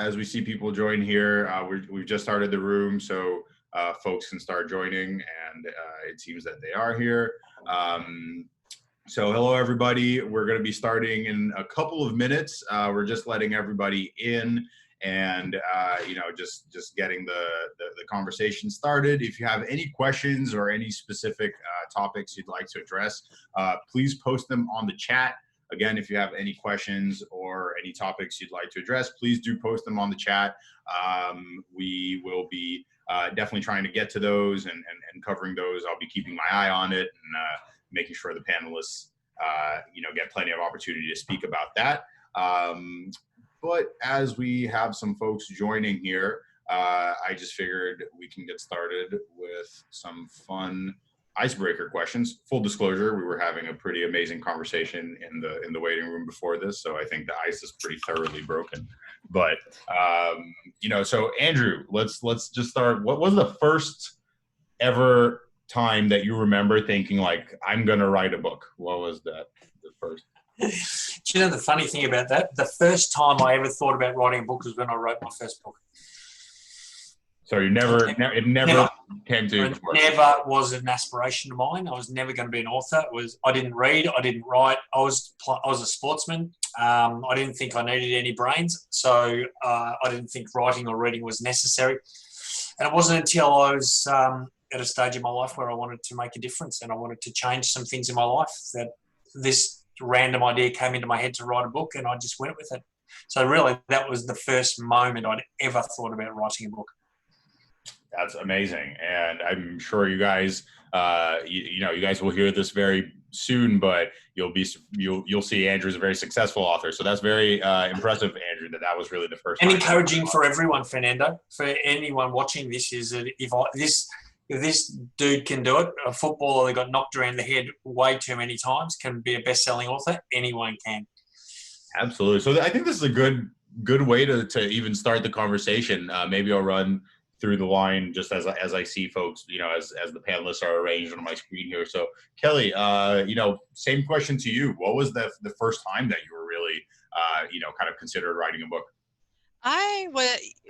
As we see people join here, we've just started the room, so folks can start joining, and it seems that they are here. So hello, everybody. We're going to be starting in a couple of minutes. We're just letting everybody in and, just getting the conversation started. If you have any questions or any specific topics you'd like to address, please post them on the chat. Again, if you have any questions or any topics you'd like to address, please do post them on the chat. We will be definitely trying to get to those and covering those. I'll be keeping my eye on it and making sure the panelists, get plenty of opportunity to speak about that. But as we have some folks joining here, I just figured we can get started with some fun icebreaker questions. Full disclosure, we were having a pretty amazing conversation in the waiting room before this, so I think the ice is pretty thoroughly broken. But so Andrew, let's just start. What was the first ever time that you remember thinking like, I'm gonna write a book? What was that? The first. Do you know the funny thing about that? The first time I ever thought about writing a book was when I wrote my first book. So it never came to you before. Never was an aspiration of mine. I was never going to be an author. I didn't read. I didn't write. I was a sportsman. I didn't think I needed any brains, so I didn't think writing or reading was necessary. And it wasn't until I was at a stage in my life where I wanted to make a difference and I wanted to change some things in my life that this random idea came into my head to write a book, and I just went with it. So really, that was the first moment I'd ever thought about writing a book. That's amazing, and I'm sure you guys, you guys will hear this very soon. But you'll see Andrew's a very successful author, so that's very impressive, Andrew. That was really the first. And encouraging for everyone, Fernando, for anyone watching this, is that if this dude can do it, a footballer that got knocked around the head way too many times can be a best-selling author. Anyone can. Absolutely. So I think this is a good way to even start the conversation. Maybe I'll run through the line just as I see folks, as the panelists are arranged on my screen here. So Kelly, same question to you. What was the first time that you were really, kind of considered writing a book? I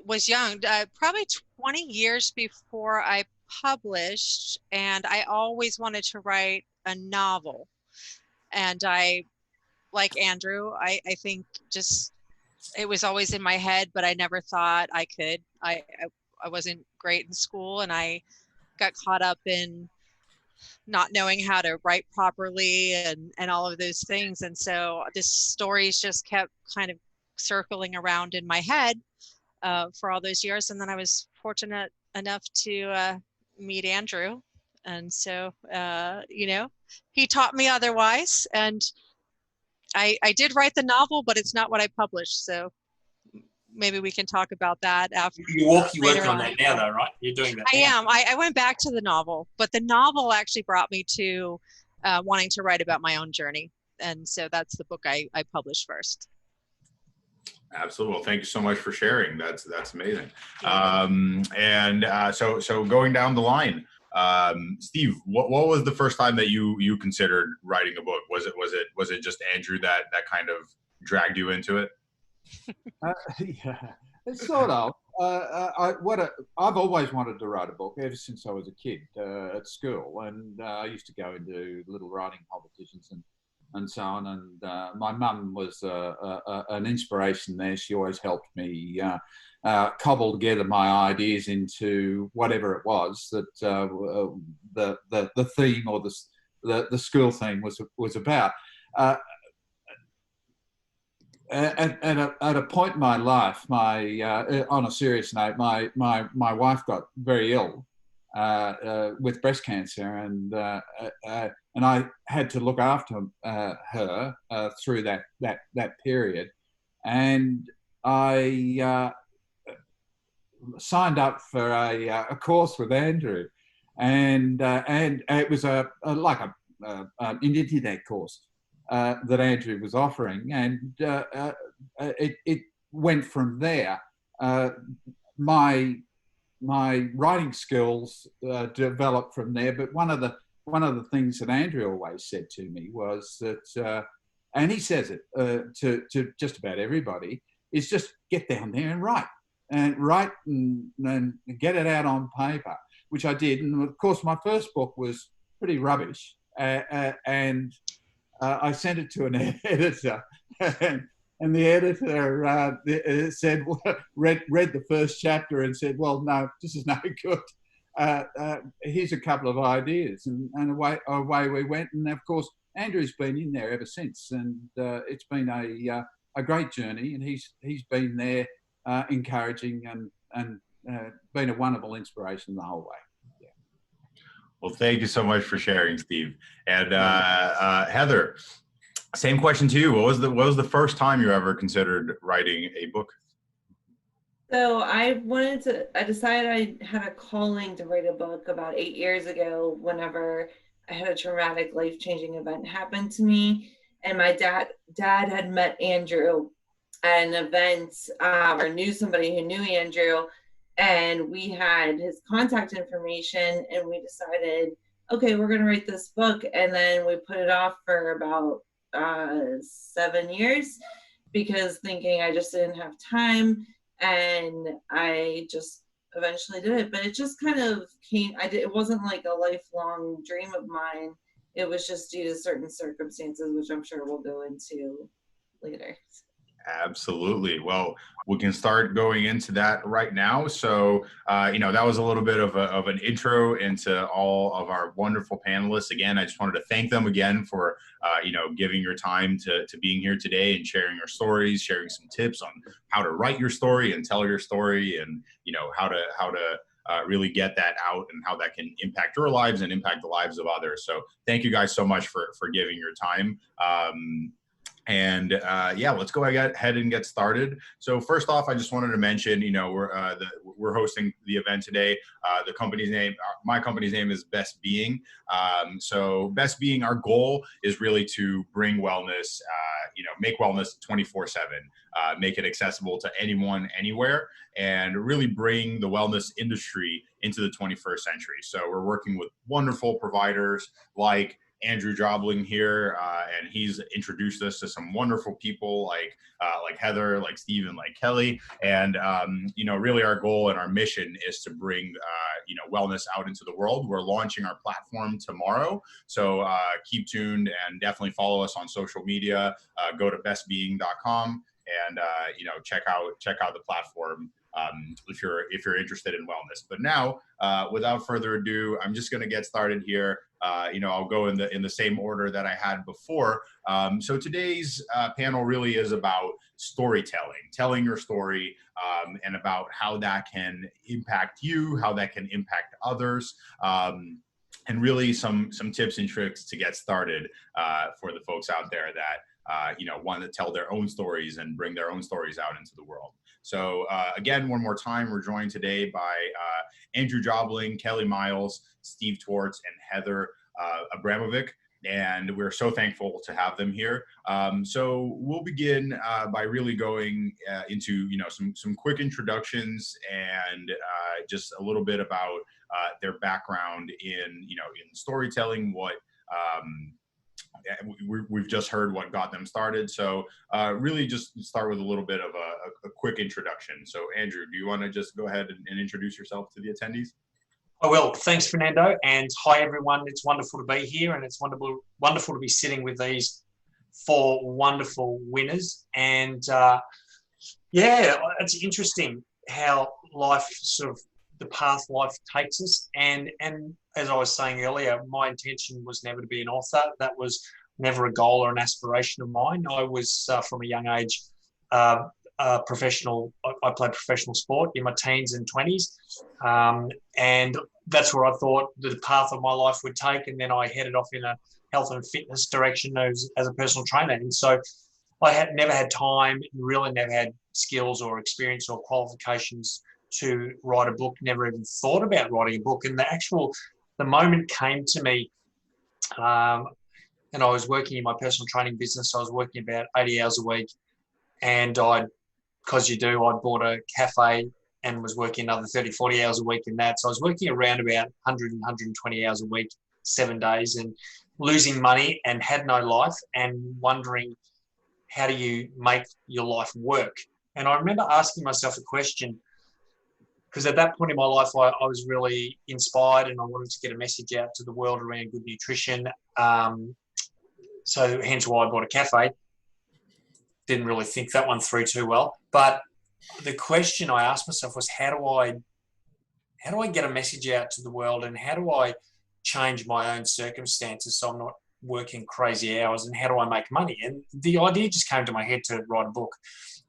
was young, probably 20 years before I published, and I always wanted to write a novel. And I, like Andrew, I think just, it was always in my head, but I never thought I could. I wasn't great in school, and I got caught up in not knowing how to write properly and all of those things. And so the stories just kept kind of circling around in my head for all those years. And then I was fortunate enough to meet Andrew. And so, he taught me otherwise. And I did write the novel, but it's not what I published. So maybe we can talk about that after. You're working on that now, though, right? You're doing that. I am. I went back to the novel, but the novel actually brought me to wanting to write about my own journey. And so that's the book I published first. Absolutely. Well, thank you so much for sharing. That's amazing. So going down the line, Steve, what was the first time that you considered writing a book? Was it just Andrew that kind of dragged you into it? Yeah, it's sort of. I've always wanted to write a book ever since I was a kid at school, and I used to go into little writing competitions and so on. And my mum was an inspiration there. She always helped me cobble together my ideas into whatever it was that the theme or the school theme was about. At a point in my life, on a serious note, my wife got very ill with breast cancer, and I had to look after her through that period, and I signed up for a course with Andrew, and it was an internet course that Andrew was offering, and it went from there. My writing skills developed from there, but one of the things that Andrew always said to me was that, and he says it to just about everybody, is just get down there and write and get it out on paper, which I did. And of course, my first book was pretty rubbish, and I sent it to an editor, and the editor said, read the first chapter and said, "Well, no, this is no good. Here's a couple of ideas," and away we went. And of course, Andrew's been in there ever since, and it's been a great journey. And he's been there, encouraging and been a wonderful inspiration the whole way. Well, thank you so much for sharing, Steve. And Heather, same question to you. What was the first time you ever considered writing a book? So I decided I had a calling to write a book about 8 years ago, whenever I had a traumatic, life-changing event happen to me. And my dad had met Andrew at an event, or knew somebody who knew Andrew. And we had his contact information, and we decided, okay, we're going to write this book. And then we put it off for about 7 years, because thinking I just didn't have time. And I just eventually did it. But it just kind of came, it wasn't like a lifelong dream of mine. It was just due to certain circumstances, which I'm sure we'll go into later. Absolutely. Well, we can start going into that right now. So, that was a little bit of an intro into all of our wonderful panelists. Again, I just wanted to thank them again for, giving your time to being here today and sharing your stories, sharing some tips on how to write your story and tell your story, and, how to really get that out and how that can impact your lives and impact the lives of others. So thank you guys so much for giving your time. Let's go ahead and get started. So first off, I just wanted to mention, we're hosting the event today. My company's name is Best Being. So Best Being, our goal is really to bring wellness, make wellness 24/7, make it accessible to anyone, anywhere, and really bring the wellness industry into the 21st century. So we're working with wonderful providers like Andrew Jobling here, and he's introduced us to some wonderful people like Heather, like Steve, and like Kelly. And really our goal and our mission is to bring wellness out into the world. We're launching our platform tomorrow, so keep tuned and definitely follow us on social media. Go to bestbeing.com and check out the platform if you're interested in wellness. But now, without further ado, I'm just going to get started here. I'll go in the same order that I had before. So today's panel really is about storytelling, telling your story, and about how that can impact you, how that can impact others, and really some tips and tricks to get started for the folks out there that want to tell their own stories and bring their own stories out into the world. So again, one more time, we're joined today by Andrew Jobling, Kelly Miles, Steve Twartz, and Heather Abramovic, and we're so thankful to have them here. So we'll begin by really going into some quick introductions and just a little bit about their background in storytelling. We've just heard what got them started. So really just start with a little bit of a quick introduction. So Andrew, do you want to just go ahead and introduce yourself to the attendees? I will. Thanks, Fernando. And hi, everyone. It's wonderful to be here, and it's wonderful to be sitting with these four wonderful winners. And it's interesting how life the path life takes us. And as I was saying earlier, my intention was never to be an author. That was never a goal or an aspiration of mine. I was, from a young age, professional. I played professional sport in my teens and 20s. And that's where I thought the path of my life would take. And then I headed off in a health and fitness direction as a personal trainer. And so I had never had time, really never had skills or experience or qualifications to write a book, never even thought about writing a book. And the moment came to me, and I was working in my personal training business. I was working about 80 hours a week, and I'd bought a cafe and was working another 30, 40 hours a week in that. So I was working around about 100 and 120 hours a week, 7 days, and losing money and had no life, and wondering, how do you make your life work? And I remember asking myself a question, because at that point in my life, I was really inspired and I wanted to get a message out to the world around good nutrition. So hence why I bought a cafe. Didn't really think that one through too well. But the question I asked myself was, how do I get a message out to the world, and how do I change my own circumstances so I'm not working crazy hours, and how do I make money? And the idea just came to my head to write a book.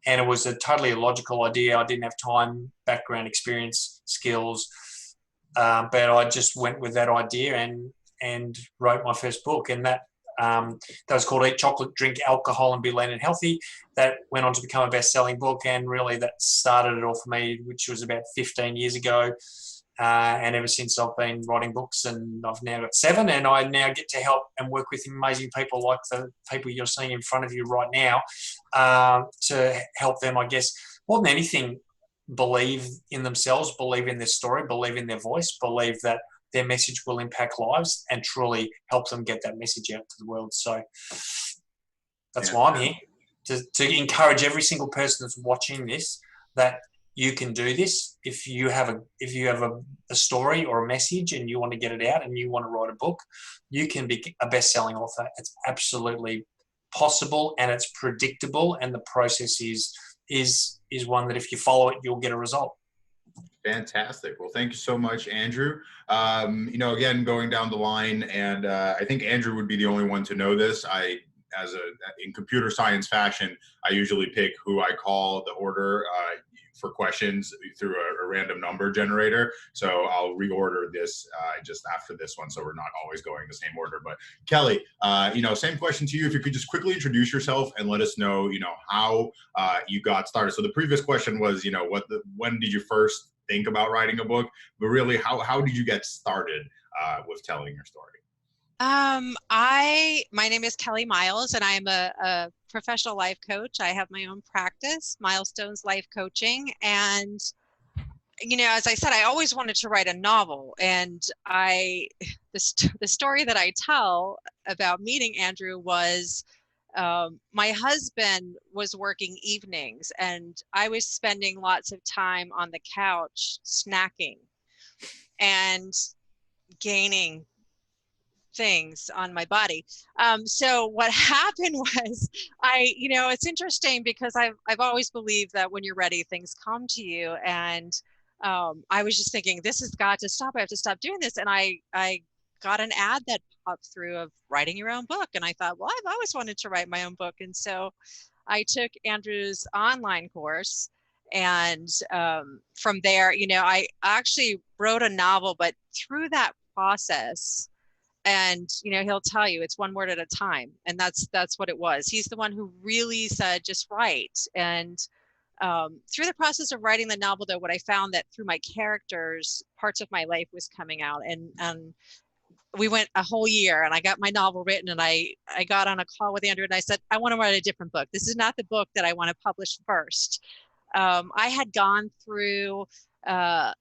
And it was a totally illogical idea. I didn't have time, background, experience, skills, but I just went with that idea and wrote my first book. And that was called Eat Chocolate, Drink Alcohol, and Be Lean and Healthy. That went on to become a best-selling book, and really that started it all for me, which was about 15 years ago. And ever since, I've been writing books, and I've now got 7, and I now get to help and work with amazing people like the people you're seeing in front of you right now, to help them, I guess, more than anything, believe in themselves, believe in their story, believe in their voice, believe that their message will impact lives, and truly help them get that message out to the world. So that's why I'm here, to encourage every single person that's watching this that you can do this. If you have a story or a message and you want to get it out and you want to write a book, you can be a best-selling author. It's absolutely possible, and it's predictable, and the process is one that if you follow it, you'll get a result. Fantastic. Well, thank you so much, Andrew. Again, going down the line, and I think Andrew would be the only one to know this. In computer science fashion, I usually pick who I call the order for questions through a random number generator. So I'll reorder this just after this one, so we're not always going the same order. But Kelly, same question to you. If you could just quickly introduce yourself and let us know, how you got started. So the previous question was, when did you first think about writing a book? But really, how did you get started with telling your story? My name is Kelly Miles, and I'm a professional life coach. I have my own practice, Milestones Life Coaching. And, as I said, I always wanted to write a novel. And the story that I tell about meeting Andrew was, my husband was working evenings, and I was spending lots of time on the couch snacking and gaining things on my body. So what happened was, it's interesting because I've always believed that when you're ready, things come to you. And I was just thinking, this has got to stop. I have to stop doing this. And I got an ad that popped through of writing your own book. And I thought, well, I've always wanted to write my own book. And so I took Andrew's online course. And from there, I actually wrote a novel, but through that process, and he'll tell you it's one word at a time, and that's what it was. He's the one who really said just write. And through the process of writing the novel, though, what I found that through my characters, parts of my life was coming out, and we went a whole year, and I got my novel written, and I got on a call with Andrew, and I said, I want to write a different book. This is not the book that I want to publish first. I had gone through a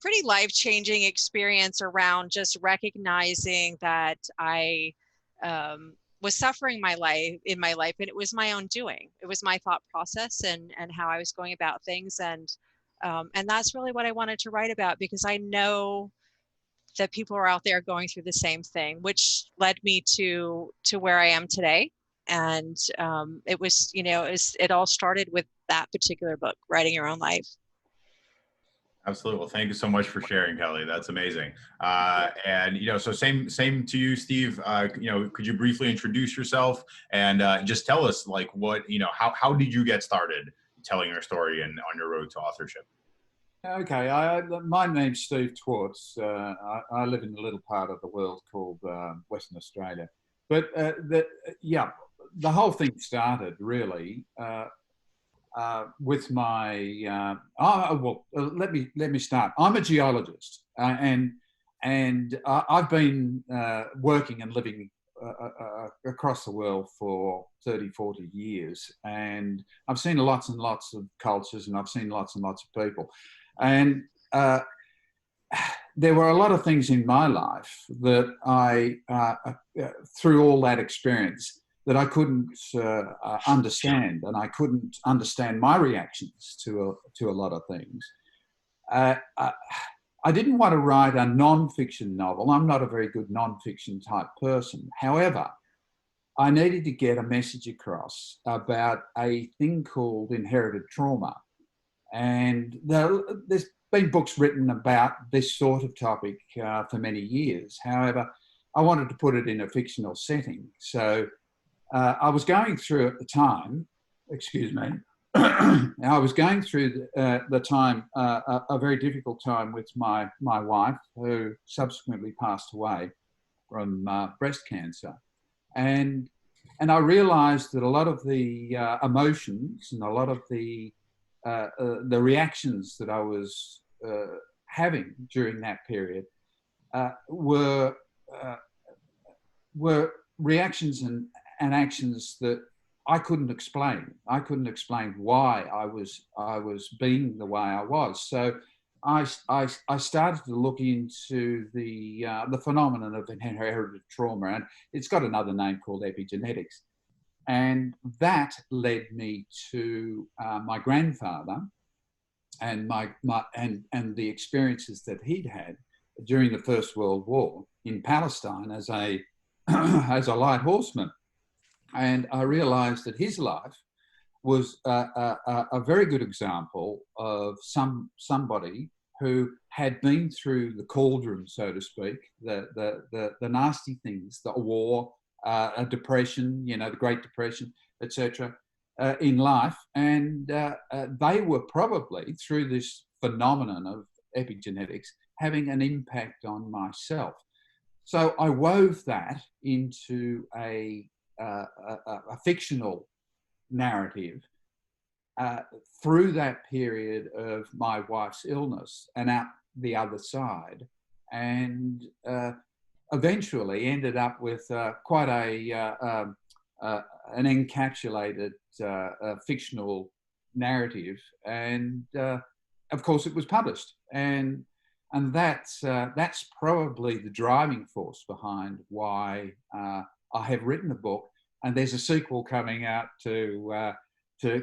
pretty life-changing experience around just recognizing that I was suffering in my life, and it was my own doing. It was my thought process and how I was going about things, and that's really what I wanted to write about, because I know that people are out there going through the same thing, which led me to where I am today. And it all started with that particular book, Writing Your Own Life. Absolutely. Well, thank you so much for sharing, Kelly. That's amazing. So same to you, Steve. Could you briefly introduce yourself and just tell us, how did you get started telling your story and on your road to authorship? Okay, my name's Steve Twartz. I live in a little part of the world called Western Australia. But the whole thing started really with my. Let me start. I'm a geologist, and I've been working and living across the world for 30, 40 years, and I've seen lots and lots of cultures, and I've seen lots and lots of people, and there were a lot of things in my life that I, through all that experience, that I couldn't understand, and I couldn't understand my reactions to a lot of things. I didn't want to write a non-fiction novel. I'm not a very good non-fiction type person. However, I needed to get a message across about a thing called inherited trauma. And there's been books written about this sort of topic for many years. However, I wanted to put it in a fictional setting. So I was going through at the time, excuse me, I was going through the time, a very difficult time with my wife, who subsequently passed away from breast cancer. And I realised that a lot of the emotions and a lot of the reactions that I was having during that period were reactions and actions that I couldn't explain. I couldn't explain why I was being the way I was. So I started to look into the phenomenon of inherited trauma, and it's got another name called epigenetics. And that led me to my grandfather and and the experiences that he'd had during the First World War in Palestine as a as a light horseman. And I realised that his life was a very good example of somebody who had been through the cauldron, so to speak, the nasty things, the war, a depression, the Great Depression, etc., in life. And they were probably, through this phenomenon of epigenetics, having an impact on myself. So I wove that into a fictional narrative through that period of my wife's illness and out the other side, and eventually ended up with quite an encapsulated fictional narrative, and of course it was published, and that's probably the driving force behind why I have written a book, and there's a sequel coming out to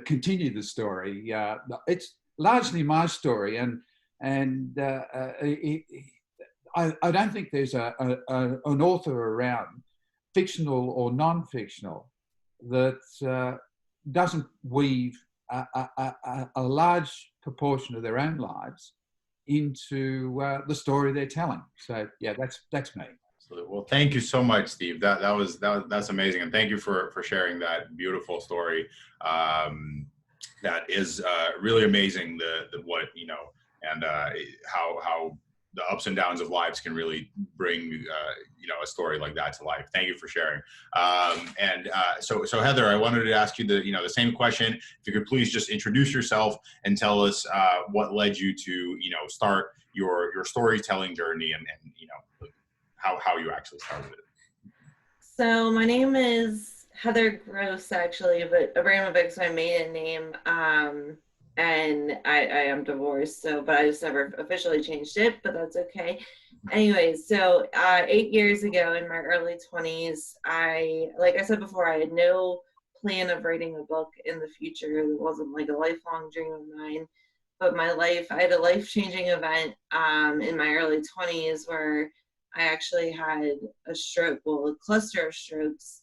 continue the story. It's largely my story, and I don't think there's an author around, fictional or non-fictional, that doesn't weave a large proportion of their own lives into the story they're telling. So yeah, that's me. Well, thank you so much, Steve. That's amazing, and thank you for sharing that beautiful story. That is really amazing. The what and how the ups and downs of lives can really bring a story like that to life. Thank you for sharing. So Heather, I wanted to ask you the same question. If you could please just introduce yourself and tell us what led you to start your storytelling journey, and how you actually started it. So my name is Heather Gross, actually, but Abramovic's my maiden name, and I am divorced, but I just never officially changed it, but that's okay. Anyways, so 8 years ago in my early 20s, like I said before, I had no plan of writing a book in the future. It wasn't like a lifelong dream of mine, but I had a life-changing event in my early 20s where I actually had a stroke, a cluster of strokes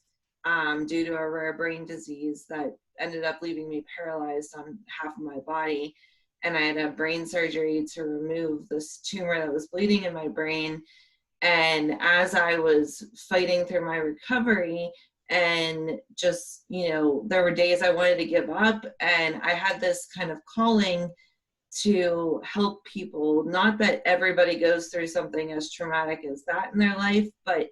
due to a rare brain disease that ended up leaving me paralyzed on half of my body. And I had a brain surgery to remove this tumor that was bleeding in my brain. And as I was fighting through my recovery, and just, there were days I wanted to give up, and I had this kind of calling to help people. Not that everybody goes through something as traumatic as that in their life, but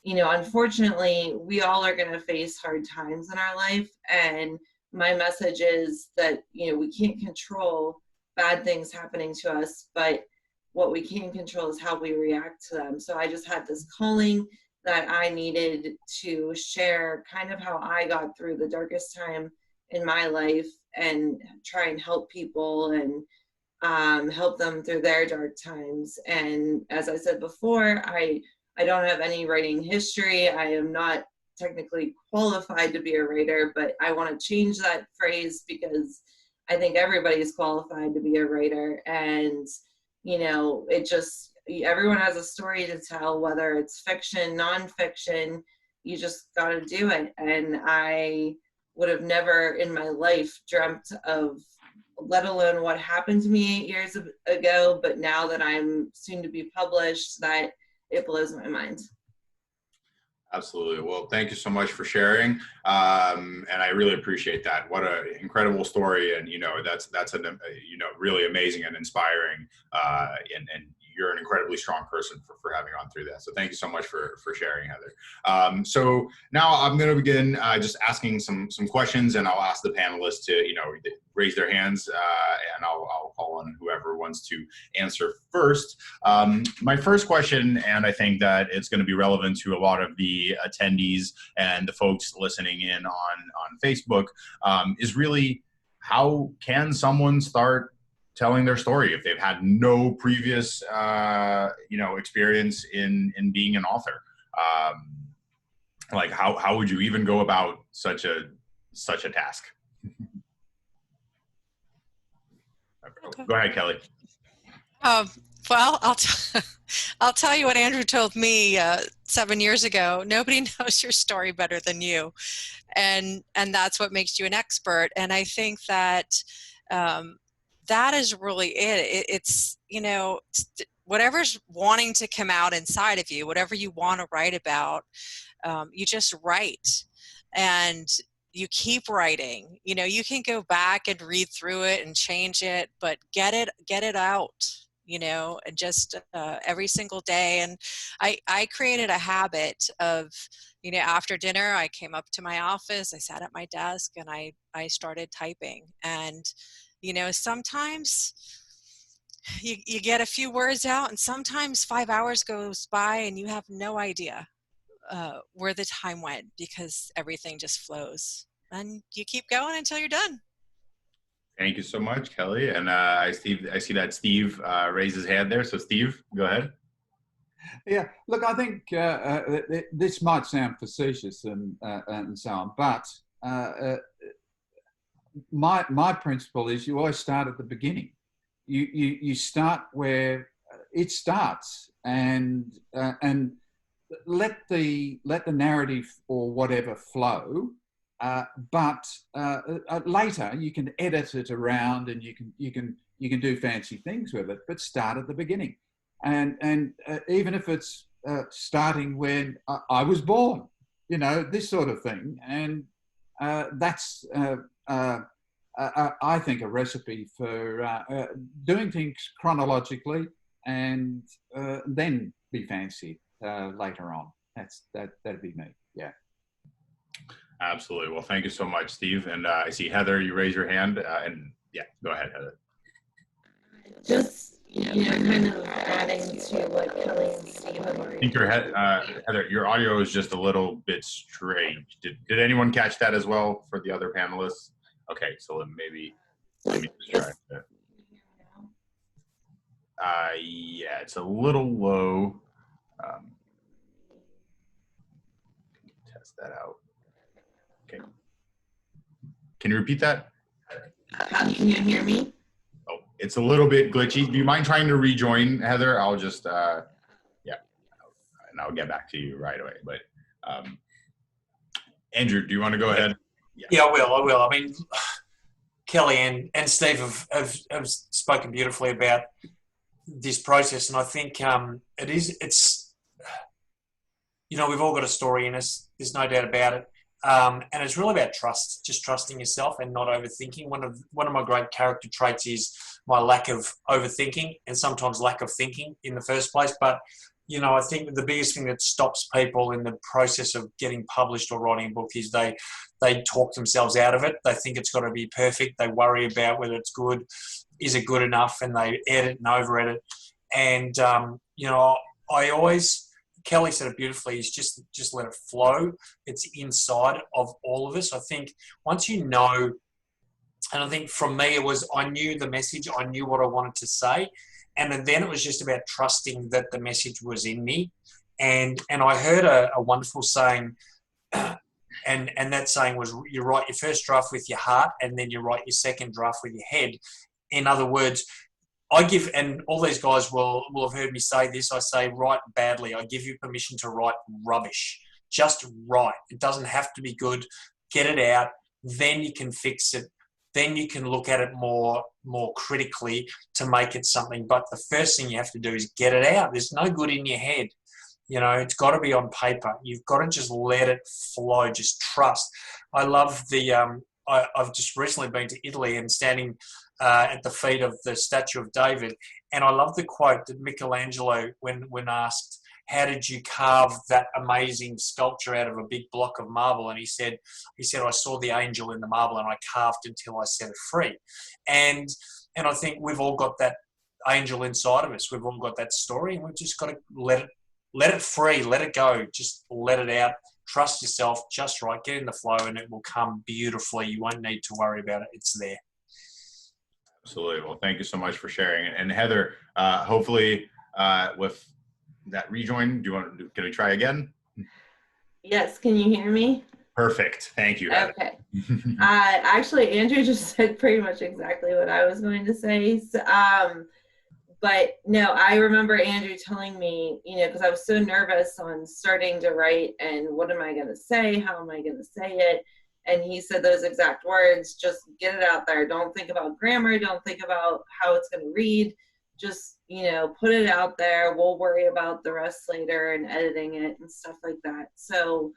unfortunately, we all are going to face hard times in our life. And my message is that, we can't control bad things happening to us, but what we can control is how we react to them. So I just had this calling that I needed to share kind of how I got through the darkest time in my life and try and help people and help them through their dark times. And as I said before, I don't have any writing history. I am not technically qualified to be a writer, but I want to change that phrase because I think everybody is qualified to be a writer. And, you know, everyone has a story to tell, whether it's fiction, nonfiction, you just got to do it. And I would have never in my life dreamt of, let alone what happened to me 8 years ago, but now that I'm soon to be published, that it blows my mind. Absolutely. Well, thank you so much for sharing. And I really appreciate that. What an incredible story. And, you know, that's really amazing and inspiring. And you're an incredibly strong person for having gone through that. So thank you so much for sharing, Heather. So now I'm going to begin just asking some questions, and I'll ask the panelists to, you know, raise their hands, and I'll call on whoever wants to answer first. My first question, and I think that it's going to be relevant to a lot of the attendees and the folks listening in on Facebook, is really, how can someone start telling their story if they've had no previous, experience in being an author? Like how would you even go about such a task? Okay. Go ahead, Kelly. Well, I'll tell you what Andrew told me 7 years ago. Nobody knows your story better than you, and that's what makes you an expert. And I think that that is really it. It's, you know, whatever's wanting to come out inside of you, whatever you want to write about, you just write, and you keep writing. You know, you can go back and read through it and change it, but get it out, you know, and just every single day. And I created a habit of, you know, after dinner, I came up to my office, I sat at my desk, and I started typing. And, you know, sometimes you get a few words out, and sometimes 5 hours goes by and you have no idea where the time went, because everything just flows, and you keep going until you're done. Thank you so much, Kelly. And I see that Steve raised his hand there. So Steve, go ahead. Yeah, look, I think this might sound facetious and so on, but my principle is you always start at the beginning. You start where it starts, and let the narrative or whatever flow. But later you can edit it around, and you can do fancy things with it. But start at the beginning, and even if it's starting when I was born, you know, this sort of thing, and that's I think a recipe for doing things chronologically, and then be fancy later on. That'd be me. Yeah. Absolutely. Well, thank you so much, Steve. And I see Heather, you raise your hand, and yeah, go ahead, Heather. Just, you know, kind of adding to what Kelly and Steve have already. I think Heather, your audio is just a little bit strange. Did anyone catch that as well for the other panelists? Okay, so let me just try that. Yeah, it's a little low. Test that out. Okay. Can you repeat that? Can you hear me? Oh, it's a little bit glitchy. Do you mind trying to rejoin, Heather? I'll just, yeah, and I'll get back to you right away. But Andrew, do you want to go ahead? Yeah, I will. I mean, Kelly and Steve have spoken beautifully about this process, and I think it's, you know, we've all got a story in us. There's no doubt about it. And it's really about trust, just trusting yourself and not overthinking. One of my great character traits is my lack of overthinking, and sometimes lack of thinking in the first place. But, you know, I think the biggest thing that stops people in the process of getting published or writing a book is they talk themselves out of it. They think it's got to be perfect. They worry about whether it's good. Is it good enough? And they edit and over edit. And, you know, Kelly said it beautifully, is just let it flow. It's inside of all of us. I think once you know, and I think from me, I knew the message, I knew what I wanted to say. And then it was just about trusting that the message was in me. And I heard a wonderful saying, and that saying was, you write your first draft with your heart, and then you write your second draft with your head. In other words, I give, and all these guys will have heard me say this, I say write badly. I give you permission to write rubbish. Just write. It doesn't have to be good. Get it out. Then you can fix it. Then you can look at it more critically to make it something. But the first thing you have to do is get it out. There's no good in your head. You know, it's got to be on paper. You've got to just let it flow. Just trust. I love the, I've just recently been to Italy and standing at the feet of the statue of David. And I love the quote that Michelangelo, when asked, how did you carve that amazing sculpture out of a big block of marble? And he said, I saw the angel in the marble and I carved until I set it free. And I think we've all got that angel inside of us. We've all got that story, and we've just got to let it free, let it go, just let it out. Trust yourself, just right, get in the flow, and it will come beautifully. You won't need to worry about it. It's there. Absolutely. Well, thank you so much for sharing. And Heather, hopefully with that rejoin, can we try again? Yes, can you hear me? Perfect. Thank you, Heather. Okay. Actually, Andrew just said pretty much exactly what I was going to say. So, but no, I remember Andrew telling me, because I was so nervous on starting to write and what am I going to say? How am I going to say it? And he said those exact words, just get it out there. Don't think about grammar. Don't think about how it's going to read. Just, put it out there. We'll worry about the rest later and editing it and stuff like that. So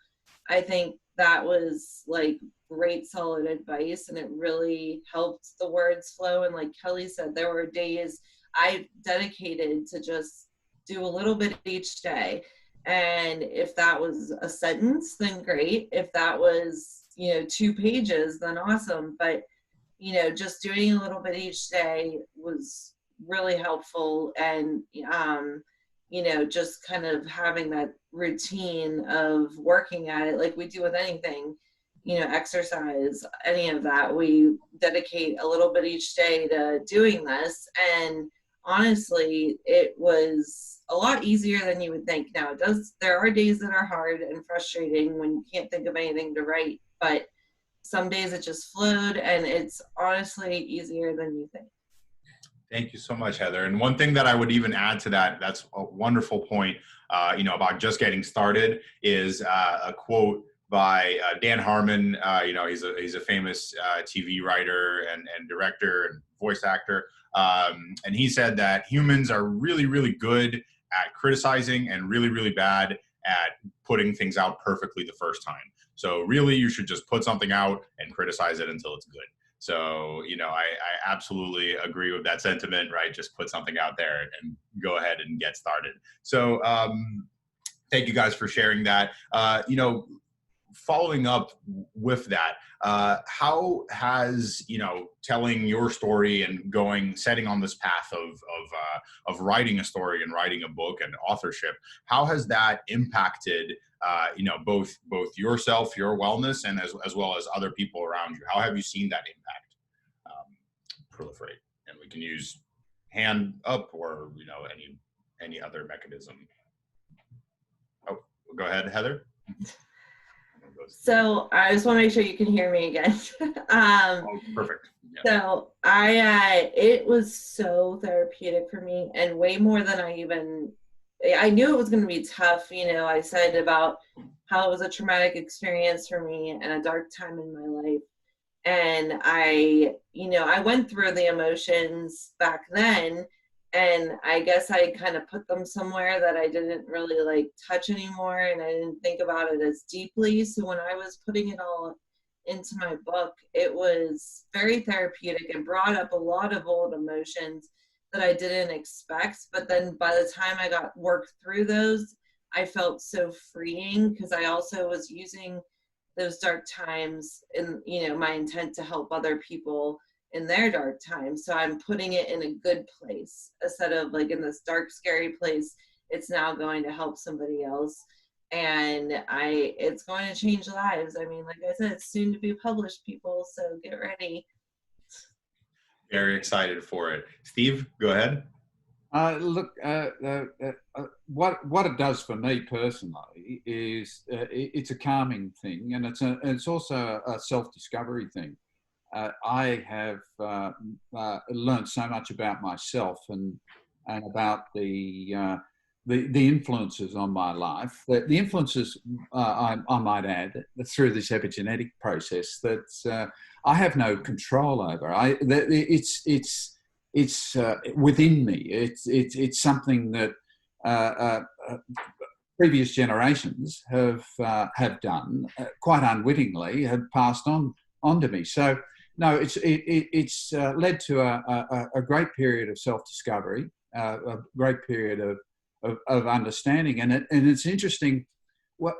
I think that was like great, solid advice. And it really helped the words flow. And like Kelly said, there were days I dedicated to just do a little bit each day. And if that was a sentence, then great. If that was, 2 pages, then awesome. But, just doing a little bit each day was really helpful. And, just kind of having that routine of working at it like we do with anything, exercise, any of that, we dedicate a little bit each day to doing this. And honestly, it was a lot easier than you would think. Now, there are days that are hard and frustrating when you can't think of anything to write, but some days it just flowed, and it's honestly easier than you think. Thank you so much, Heather. And one thing that I would even add to that's a wonderful point, about just getting started, is a quote by Dan Harmon. He's a famous TV writer and director and voice actor. And he said that humans are really, really good at criticizing and really, really bad at putting things out perfectly the first time. So really, you should just put something out and criticize it until it's good. So, I absolutely agree with that sentiment, right? Just put something out there and go ahead and get started. So thank you guys for sharing that. Following up with that, how has, telling your story and setting on this path of writing a story and writing a book and authorship, how has that impacted both yourself, your wellness, and as well as other people around you? How have you seen that impact proliferate? And we can use hand up or, any other mechanism. Oh, go ahead, Heather. So I just want to make sure you can hear me again. Perfect. Yeah. So it was so therapeutic for me, and way more than I knew it was going to be tough. I said about how it was a traumatic experience for me and a dark time in my life. And I went through the emotions back then, and I guess I kind of put them somewhere that I didn't really touch anymore, and I didn't think about it as deeply. So when I was putting it all into my book, it was very therapeutic and brought up a lot of old emotions that I didn't expect. But then by the time I got worked through those, I felt so freeing, because I also was using those dark times in, my intent to help other people in their dark times. So I'm putting it in a good place instead of in this dark, scary place. It's now going to help somebody else. And it's going to change lives. I mean, like I said, it's soon to be published, people, so get ready. Very excited for it. Steve, go ahead. Look, what it does for me personally is it's a calming thing, and it's also a self-discovery thing. I have learned so much about myself and about the influences on my life. The influences, I might add, through this epigenetic process that I have no control over. It's within me. It's something that previous generations have done quite unwittingly, have passed on to me. So no, it's led to a great period of self-discovery, a great period of understanding, and it's interesting.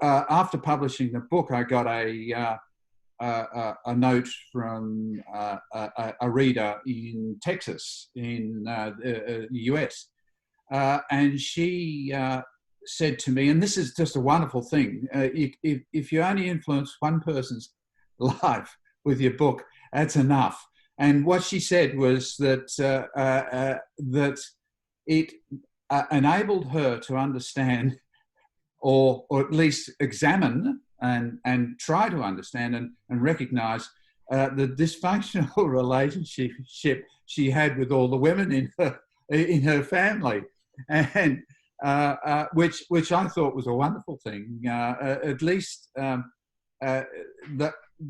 After publishing the book, I got a note from a reader in Texas, in the US, and she said to me, and this is just a wonderful thing, if you only influence one person's life with your book, that's enough. And what she said was that that it enabled her to understand, or at least examine and try to understand and recognize the dysfunctional relationship she had with all the women in her family, and which I thought was a wonderful thing. At least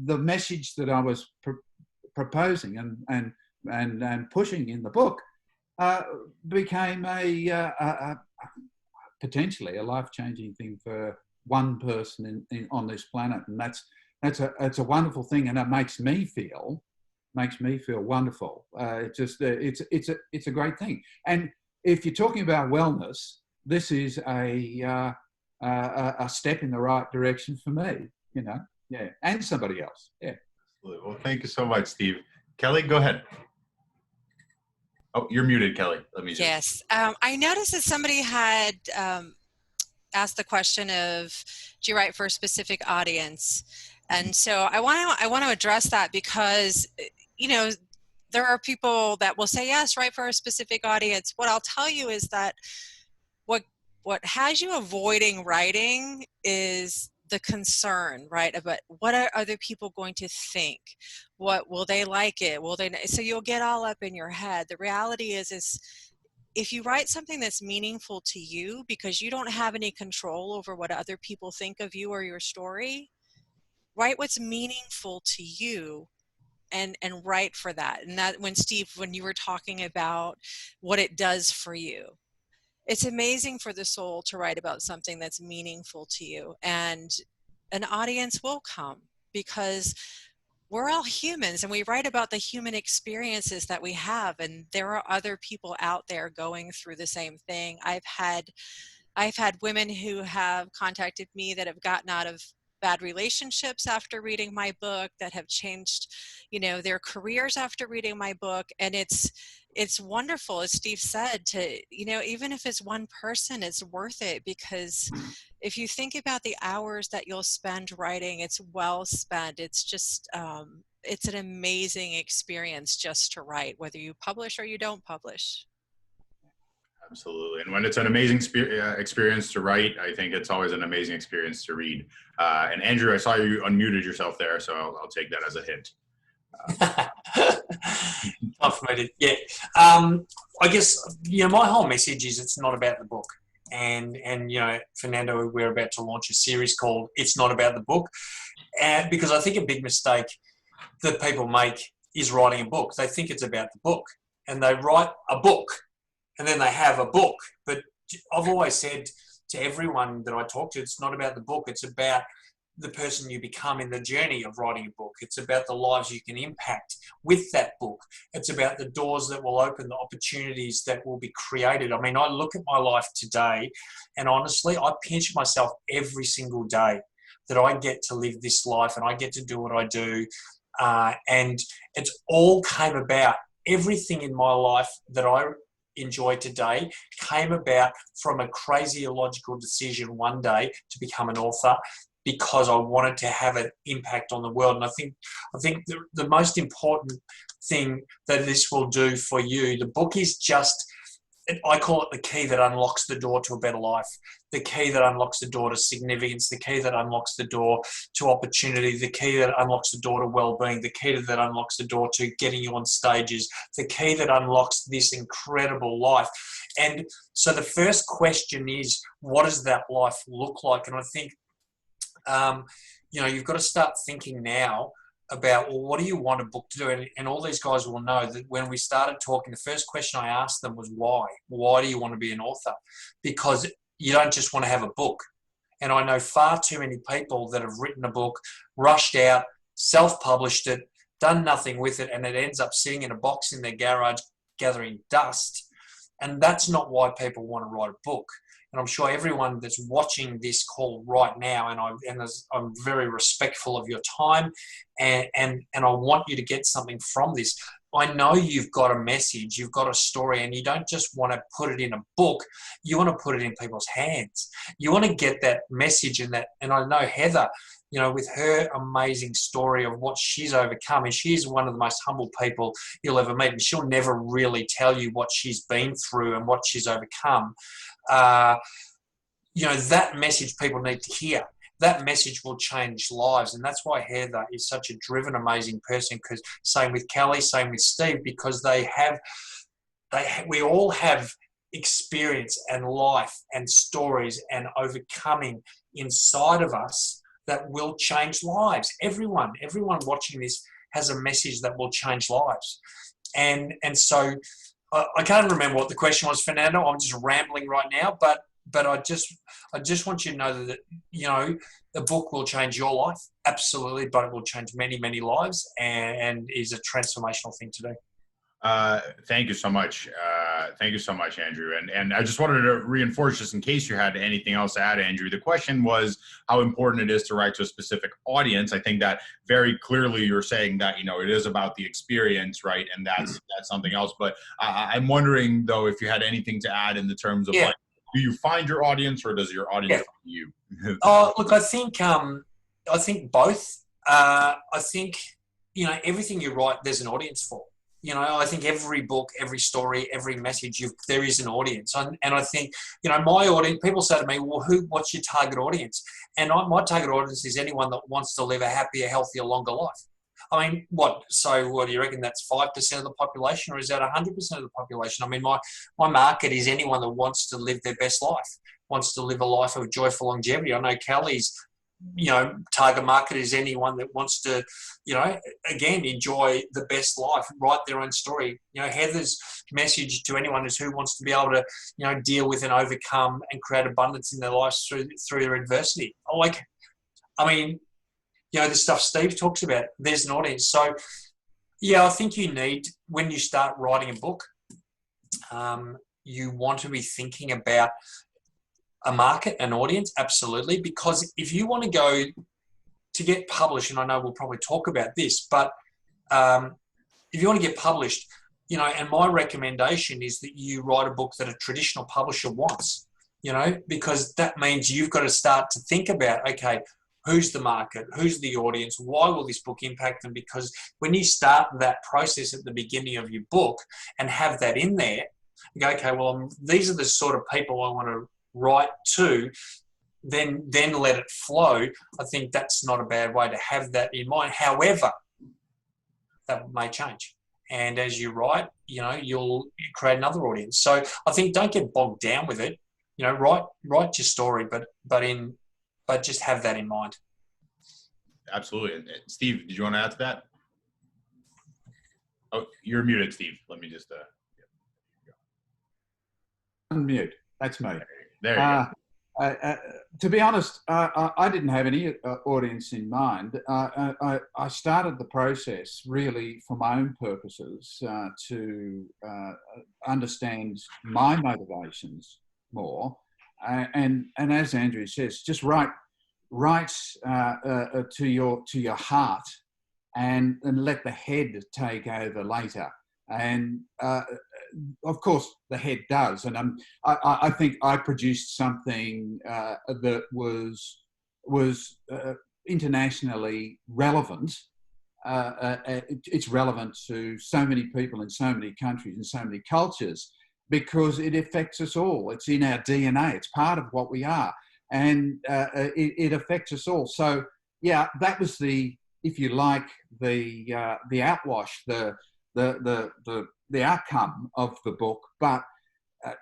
the message that I was proposing and pushing in the book became a potentially a life-changing thing for one person on this planet, and that's a wonderful thing, and it makes me feel wonderful. It's a great thing. And if you're talking about wellness, this is a step in the right direction for me, yeah, and somebody else, yeah. Absolutely. Well, thank you so much, Steve. Kelly, go ahead. Oh, you're muted, Kelly. Let me just... Yes. I noticed that somebody had asked the question of, do you write for a specific audience? And so I want to address that because, there are people that will say, yes, write for a specific audience. What I'll tell you is that what has you avoiding writing is the concern, right? About what are other people going to think? What will they like it? Will they? So you'll get all up in your head. The reality is if you write something that's meaningful to you, because you don't have any control over what other people think of you or your story, write what's meaningful to you and write for that. And that when you were talking about what it does for you, it's amazing for the soul to write about something that's meaningful to you, and an audience will come because we're all humans and we write about the human experiences that we have, and there are other people out there going through the same thing. I've had women who have contacted me that have gotten out of bad relationships after reading my book, that have changed, their careers after reading my book. And it's wonderful, as Steve said, to, even if it's one person, it's worth it, because if you think about the hours that you'll spend writing, it's well spent. It's just, it's an amazing experience just to write, whether you publish or you don't publish. Absolutely. And when it's an amazing experience to write, I think it's always an amazing experience to read. And Andrew, I saw you unmuted yourself there, so I'll take that as a hint. Tough for me to, yeah. I guess, my whole message is it's not about the book. And Fernando, we're about to launch a series called It's Not About the Book. And because I think a big mistake that people make is writing a book. They think it's about the book, and they write a book, and then they have a book. But I've always said to everyone that I talk to, it's not about the book. It's about the person you become in the journey of writing a book. It's about the lives you can impact with that book. It's about the doors that will open, the opportunities that will be created. I mean, I look at my life today, and honestly, I pinch myself every single day that I get to live this life and I get to do what I do. And it all came about. Everything in my life that I enjoy today came about from a crazy illogical decision one day to become an author, because I wanted to have an impact on the world. And I think the most important thing that this will do for you, the book is just I call it the key that unlocks the door to a better life, the key that unlocks the door to significance, the key that unlocks the door to opportunity, the key that unlocks the door to well-being, the key that unlocks the door to getting you on stages, the key that unlocks this incredible life. And so the first question is, what does that life look like? And I think, you've got to start thinking now about, well, what do you want a book to do? And all these guys will know that when we started talking, the first question I asked them was why? Why do you want to be an author? Because you don't just want to have a book. And I know far too many people that have written a book, rushed out, self-published it, done nothing with it, and it ends up sitting in a box in their garage gathering dust. And that's not why people want to write a book. And I'm sure everyone that's watching this call right now, I'm very respectful of your time, and I want you to get something from this. I know you've got a message, you've got a story, and you don't just want to put it in a book. You want to put it in people's hands. You want to get that message and I know Heather, with her amazing story of what she's overcome, and she's one of the most humble people you'll ever meet, and she'll never really tell you what she's been through and what she's overcome. That message people need to hear. That message will change lives, and that's why Heather is such a driven, amazing person. Because same with Kelly, same with Steve, because we all have experience and life and stories and overcoming inside of us that will change lives. Everyone watching this has a message that will change lives, and so. I can't remember what the question was, Fernando. I'm just rambling right now, but I just want you to know that the book will change your life, absolutely, but it will change many, many lives, and is a transformational thing to do. Thank you so much. Thank you so much, Andrew. And I just wanted to reinforce, just in case you had anything else to add, Andrew, the question was how important it is to write to a specific audience. I think that very clearly you're saying that, it is about the experience, right? And that's something else. But I'm wondering, though, if you had anything to add in the terms of like, do you find your audience or does your audience find you? Look, I think both. I think, everything you write, there's an audience for. I think every book, every story, every message, there is an audience. And I think, my audience, people say to me, well, what's your target audience? And my target audience is anyone that wants to live a happier, healthier, longer life. I mean, what do you reckon? That's 5% of the population, or is that 100% of the population? I mean, my market is anyone that wants to live their best life, wants to live a life of joyful longevity. I know Kelly's target market is anyone that wants to, again, enjoy the best life, write their own story. Heather's message to anyone is who wants to be able to, deal with and overcome and create abundance in their lives through their adversity. The stuff Steve talks about, there's an audience. So, I think you need, when you start writing a book, you want to be thinking about a market, an audience, absolutely. Because if you want to go to get published, and I know we'll probably talk about this, but if you want to get published, and my recommendation is that you write a book that a traditional publisher wants, because that means you've got to start to think about, okay, who's the market, who's the audience, why will this book impact them? Because when you start that process at the beginning of your book and have that in there, you go, okay, well, these are the sort of people I want to write to, then let it flow. I think that's not a bad way to have that in mind. However, that may change. And as you write, you'll create another audience. So I think don't get bogged down with it. Write your story, but just have that in mind. Absolutely. And Steve, did you want to add to that? Oh, you're muted, Steve. Let me just unmute. That's me. There you go. To be honest, I didn't have any audience in mind. I started the process really for my own purposes to understand my motivations more. And as Andrew says, just write to your heart and let the head take over later. And of course, the head does. And I think I produced something that was internationally relevant. It's relevant to so many people in so many countries and so many cultures. because it affects us all. It's in our DNA. It's part of what we are, and it affects us all. So yeah, that was the, if you like, the outwash, the outcome of the book. But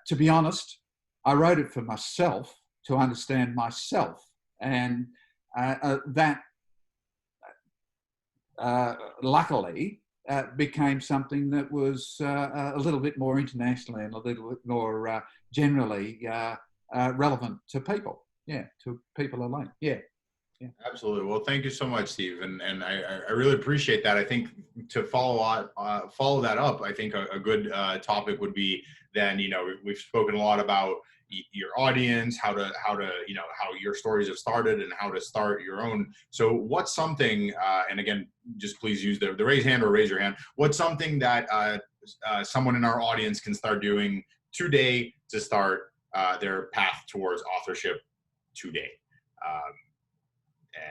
to be honest, I wrote it for myself, to understand myself, and that luckily became something that was a little bit more internationally and a little bit more generally relevant to people. Yeah, to people alone. Yeah. Yeah. Absolutely. Well, thank you so much, Steve, and I really appreciate that. I think to follow that up, I think a good topic would be then, you know, we've spoken a lot about your audience, how to you know, how your stories have started and how to start your own. So what's something, and again, just please use the raise hand or raise your hand. What's something that someone in our audience can start doing today to start their path towards authorship today?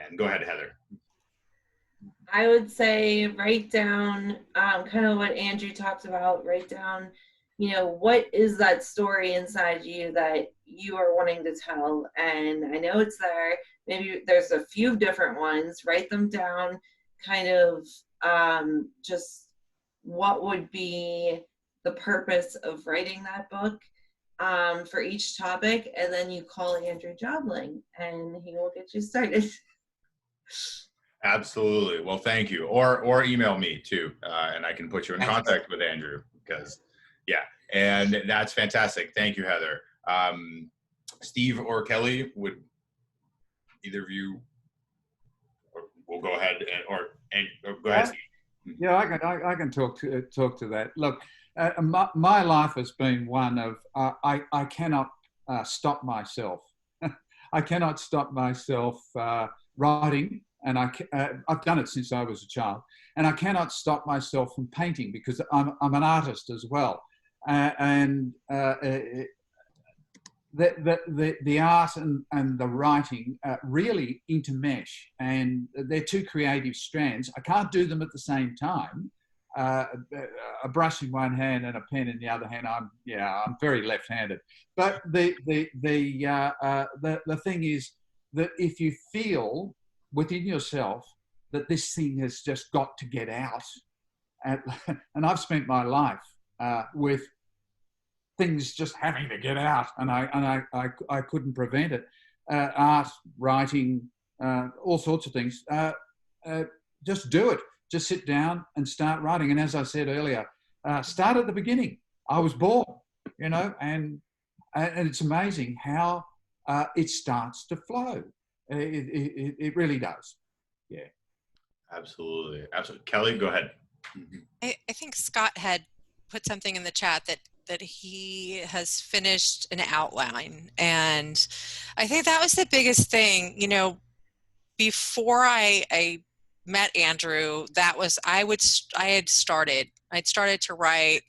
And go ahead, Heather. I would say write down kind of what Andrew talked about. Write down, you know, what is that story inside you that you are wanting to tell? And I know it's there. Maybe there's a few different ones. Write them down, kind of just what would be the purpose of writing that book for each topic. And then you call Andrew Jobling and he will get you started. Absolutely. Well, thank you. Or email me too, and I can put you in contact with Andrew, because yeah, and that's fantastic. Thank you, Heather. Steve or Kelly, would either of you? We'll go ahead and go ahead, Steve. Yeah, I can talk to that. Look, my life has been one of I cannot stop myself. I cannot stop myself writing, and I've done it since I was a child, and I cannot stop myself from painting because I'm an artist as well, and the art and the writing really intermesh, and they're two creative strands. I can't do them at the same time. A brush in one hand and a pen in the other hand. I'm very left-handed. But the thing is that if you feel within yourself that this thing has just got to get out, and I've spent my life with things just having to get out, and I couldn't prevent it. Art, writing, all sorts of things. Just do it. Just sit down and start writing. And as I said earlier, start at the beginning. I was born, you know, and it's amazing how it starts to flow. It really does. Yeah. Absolutely. Kelly, go ahead. I think Scott had put something in the chat that he has finished an outline. And I think that was the biggest thing, you know, before I met Andrew, I'd started to write,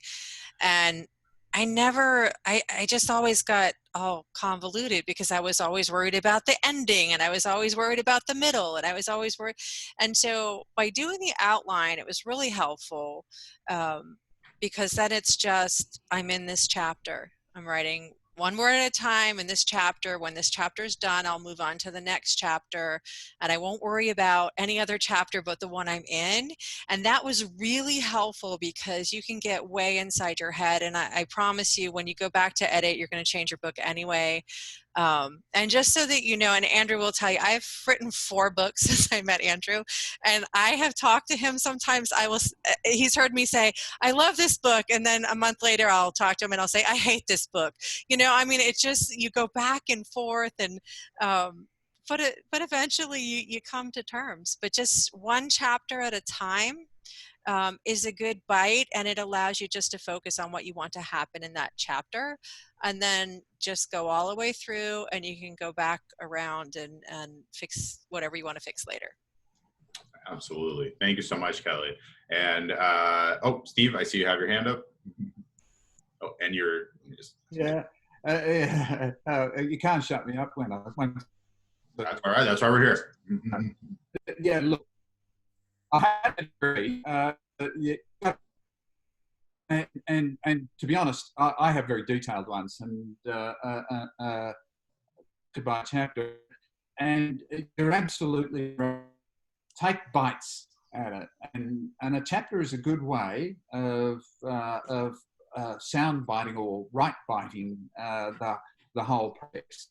and I just always got all convoluted because I was always worried about the ending, and I was always worried about the middle, and I was always worried. And so by doing the outline, it was really helpful, because then it's just, I'm in this chapter. I'm writing one word at a time in this chapter. When this chapter is done, I'll move on to the next chapter, and I won't worry about any other chapter but the one I'm in. And that was really helpful because you can get way inside your head. And I promise you, when you go back to edit, you're going to change your book anyway. And just so that you know, and Andrew will tell you, I've written 4 books since I met Andrew, and I have talked to him sometimes. He's heard me say, I love this book, and then a month later I'll talk to him and I'll say, I hate this book. You know, I mean, it's just, you go back and forth, and but eventually you come to terms. But just one chapter at a time is a good bite, and it allows you just to focus on what you want to happen in that chapter, and then just go all the way through, and you can go back around and fix whatever you want to fix later. Absolutely. Thank you so much, Kelly. And Steve, I see you have your hand up. Oh, and you're just... Yeah. You can't shut me up when That's all right. That's why we're here. Yeah, look, I had a degree. and to be honest, I have very detailed ones, and to by chapter, and you're absolutely right. Take bites at it, and a chapter is a good way of sound biting or right biting the whole process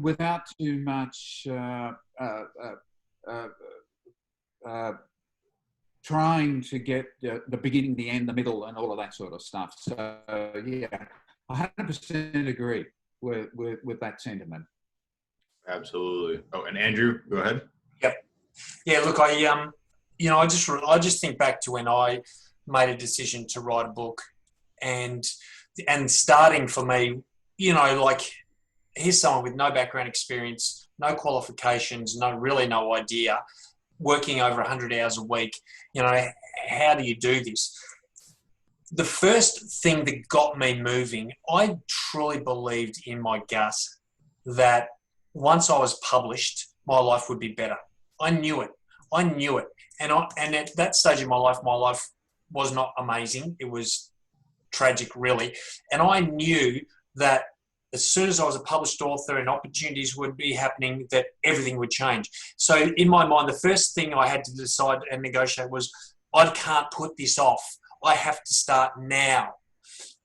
without too much trying to get the beginning, the end, the middle, and all of that sort of stuff. So yeah, I 100% agree with that sentiment. Absolutely. Oh, and Andrew, go ahead. Yep. Yeah. Look, I just think back to when I made a decision to write a book, and starting for me, like, here's someone with no background experience, no qualifications, no idea, working over 100 hours a week. How do you do this? The first thing that got me moving, I truly believed in my gut that once I was published, my life would be better. I knew it. And at that stage in my life was not amazing. It was tragic, really. And I knew that as soon as I was a published author and opportunities would be happening, that everything would change. So in my mind, the first thing I had to decide and negotiate was, I can't put this off. I have to start now.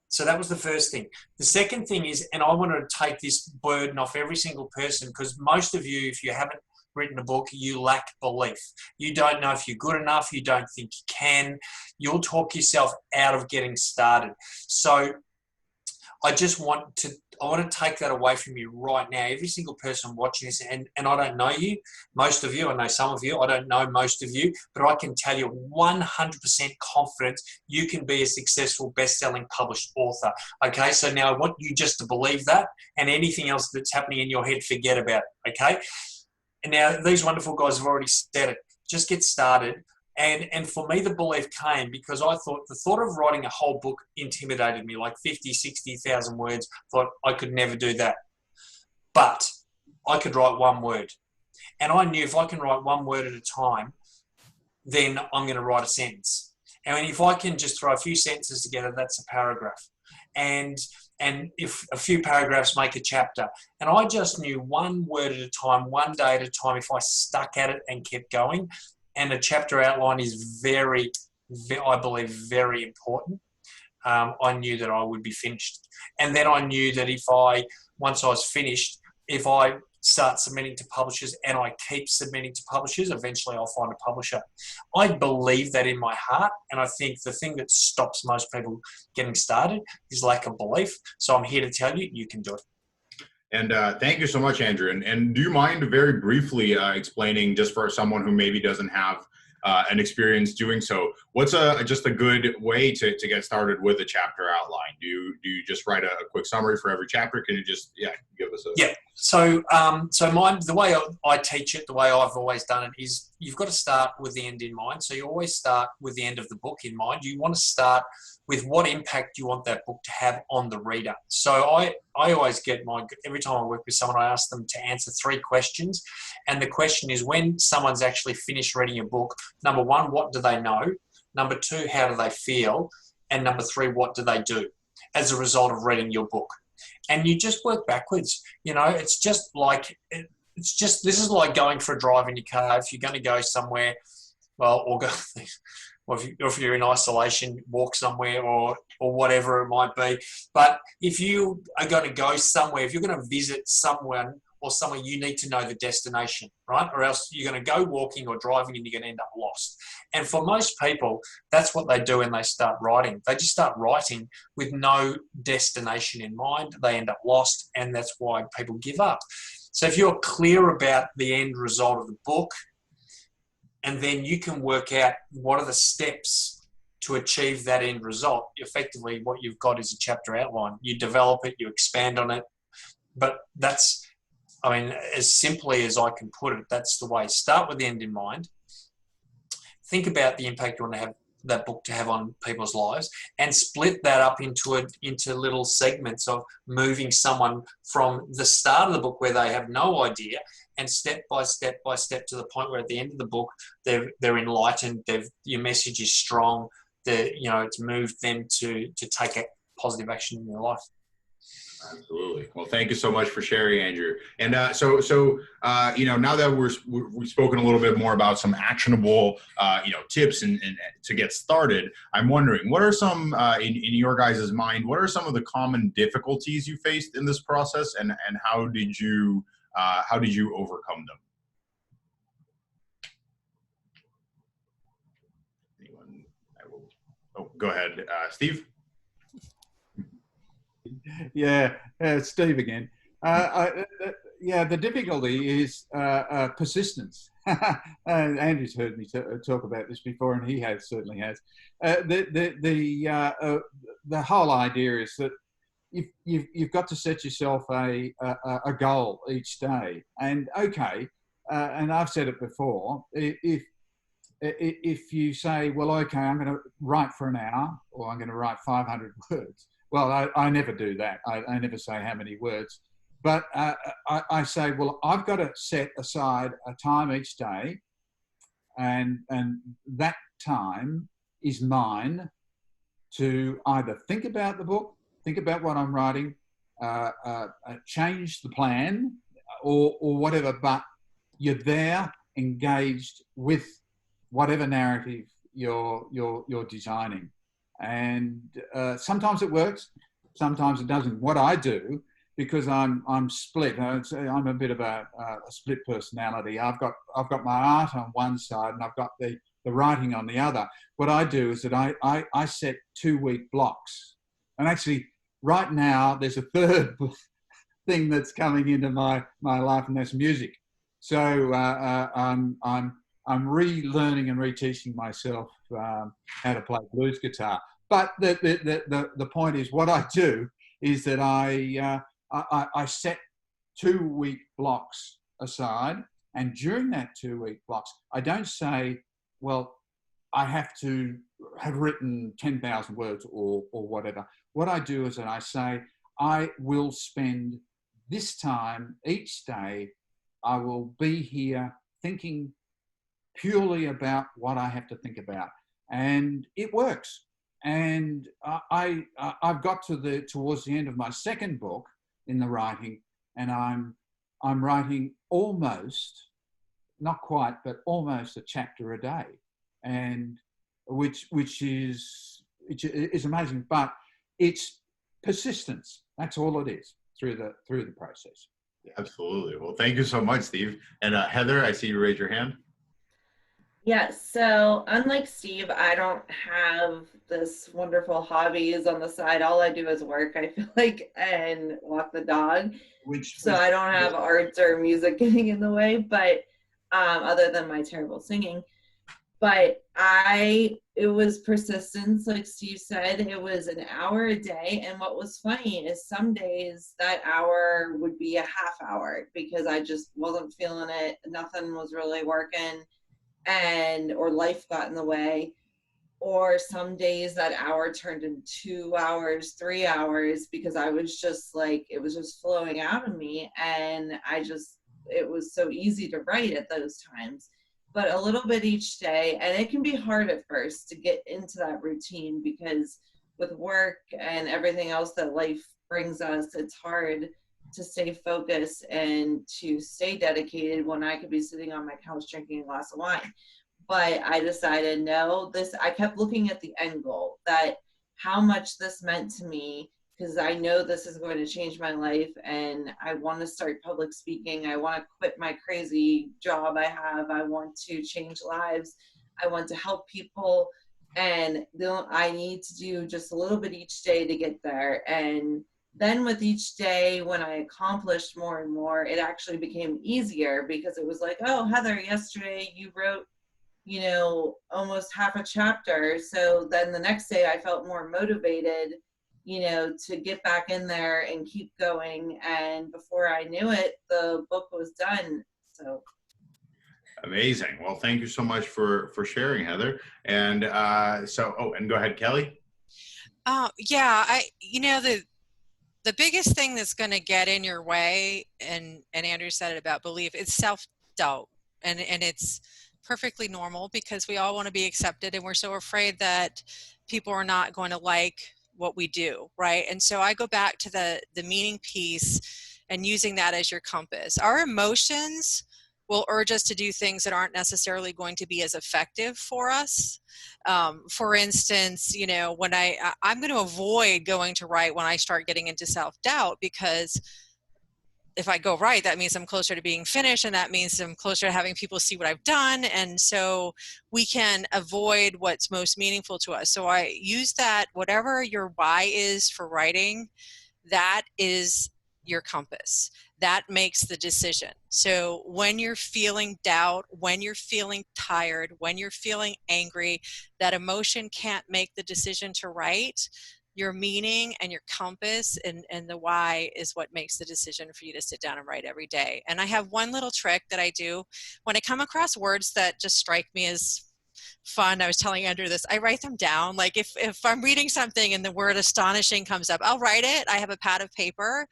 So that was the first thing. The second thing is, and I want to take this burden off every single person, because most of you, if you haven't written a book, you lack belief. You don't know if you're good enough. You don't think you can. You'll talk yourself out of getting started. So I want to take that away from you right now. Every single person watching this, and I don't know you, most of you, I know some of you, I don't know most of you, but I can tell you 100% confident you can be a successful best-selling published author. Okay, so now I want you just to believe that, and anything else that's happening in your head, forget about it, okay? And now these wonderful guys have already said it. Just get started. And for me, the belief came because I thought the thought of writing a whole book intimidated me, like 50, 60,000 words. Thought I could never do that. But I could write one word. And I knew if I can write one word at a time, then I'm going to write a sentence. And if I can just throw a few sentences together, that's a paragraph. And if a few paragraphs make a chapter. And I just knew one word at a time, one day at a time, if I stuck at it and kept going. And a chapter outline is I believe, very important. I knew that I would be finished. And then I knew that once I was finished, if I start submitting to publishers and I keep submitting to publishers, eventually I'll find a publisher. I believe that in my heart. And I think the thing that stops most people getting started is lack of belief. So I'm here to tell you, you can do it. And thank you so much, Andrew. And do you mind very briefly explaining, just for someone who maybe doesn't have an experience doing so, what's just a good way to get started with a chapter outline? Do you just write a quick summary for every chapter? Can you just give us a... Yeah. So the way I teach it, the way I've always done it, is you've got to start with the end in mind. So you always start with the end of the book in mind. You want to start with what impact you want that book to have on the reader. So I always every time I work with someone, I ask them to answer 3 questions. And the question is, when someone's actually finished reading a book, number 1, what do they know? Number 2, how do they feel? And number 3, what do they do as a result of reading your book? And you just work backwards. It's just like, this is like going for a drive in your car. If you're going to go somewhere, or if you're in isolation, walk somewhere or whatever it might be. But if you are going to go somewhere, if you're going to visit someone or somewhere, you need to know the destination, right? Or else you're going to go walking or driving and you're going to end up lost. And for most people, that's what they do when they start writing. They just start writing with no destination in mind. They end up lost, and that's why people give up. So if you're clear about the end result of the book, and then you can work out what are the steps to achieve that end result. Effectively, what you've got is a chapter outline. You develop it, you expand on it. But that's, as simply as I can put it, that's the way. Start with the end in mind. Think about the impact you want to have that book to have on people's lives, and split that up into little segments of moving someone from the start of the book where they have no idea, and step by step to the point where at the end of the book they're enlightened, your message is strong, it's moved them to take a positive action in their life. Absolutely. Well, thank you so much for sharing, Andrew. And now that we've spoken a little bit more about some actionable, tips and to get started, I'm wondering, what are some, in your guys' mind, what are some of the common difficulties you faced in this process, and how did you overcome them? Anyone? Go ahead, Steve. Yeah, Steve again. The difficulty is persistence. Andrew's heard me talk about this before, and he certainly has. The whole idea is that you've got to set yourself a goal each day. And and I've said it before, if you say, well, okay, I'm going to write for an hour, or I'm going to write 500 words. Well, I never do that. I never say how many words. But I say, well, I've got to set aside a time each day, and that time is mine to either think about the book, think about what I'm writing, change the plan, or whatever. But you're there, engaged with whatever narrative you're designing. And sometimes it works, sometimes it doesn't. What I do, because I'm split, I'm a bit of a split personality. I've got my art on one side, and I've got the writing on the other. What I do is that I set 2-week blocks. And actually, right now, there's a third thing that's coming into my life, and that's music. So I'm relearning and reteaching myself how to play blues guitar. But the point is, what I do is that I set 2-week blocks aside, and during that 2-week blocks, I don't say, well, I have to have written 10,000 words or whatever. What I do is that I say, I will spend this time each day, I will be here thinking purely about what I have to think about. And it works. And I've got towards the end of my second book in the writing, and I'm writing almost, not quite, but almost a chapter a day, and which is amazing. But it's persistence. That's all it is through the process. Absolutely. Well, thank you so much, Steve. And Heather, I see you raise your hand. Yeah, so unlike Steve, I don't have this wonderful hobbies on the side. All I do is work, I feel like, and walk the dog. So I don't have arts or music getting in the way, but other than my terrible singing. But it was persistence, like Steve said. It was an hour a day. And what was funny is some days that hour would be a half hour because I just wasn't feeling it. Nothing was really working. Or life got in the way, or some days that hour turned into 2 hours, 3 hours, because I was just like, it was just flowing out of me, and it was so easy to write at those times. But a little bit each day, and it can be hard at first to get into that routine, because with work and everything else that life brings us, it's hard to stay focused and to stay dedicated when I could be sitting on my couch drinking a glass of wine. But I decided, no, I kept looking at the end goal, that how much this meant to me, because I know this is going to change my life, and I want to start public speaking. I want to quit my crazy job I have. I want to change lives. I want to help people. And I need to do just a little bit each day to get there. And then with each day, when I accomplished more and more, it actually became easier, because it was like, oh, Heather, yesterday you wrote, almost half a chapter. So then the next day I felt more motivated, to get back in there and keep going. And before I knew it, the book was done. So amazing. Well, thank you so much for sharing, Heather. And and go ahead, Kelly. Yeah, the biggest thing that's going to get in your way, and Andrew said it about belief, is self-doubt. And it's perfectly normal, because we all want to be accepted, and we're so afraid that people are not going to like what we do, right? And so I go back to the meaning piece and using that as your compass. Our emotions will urge us to do things that aren't necessarily going to be as effective for us. For instance, you know, when I'm going to avoid going to write when I start getting into self-doubt, because if I go write, that means I'm closer to being finished, and that means I'm closer to having people see what I've done. And so we can avoid what's most meaningful to us. So I use that, whatever your why is for writing, that is your compass. That makes the decision. So when you're feeling doubt, when you're feeling tired, when you're feeling angry, that emotion can't make the decision to write. Your meaning and your compass and the why is what makes the decision for you to sit down and write every day. And I have one little trick that I do when I come across words that just strike me as fun. I was telling Andrew this, I write them down. Like if I'm reading something and the word astonishing comes up, I'll write it. I have a pad of paper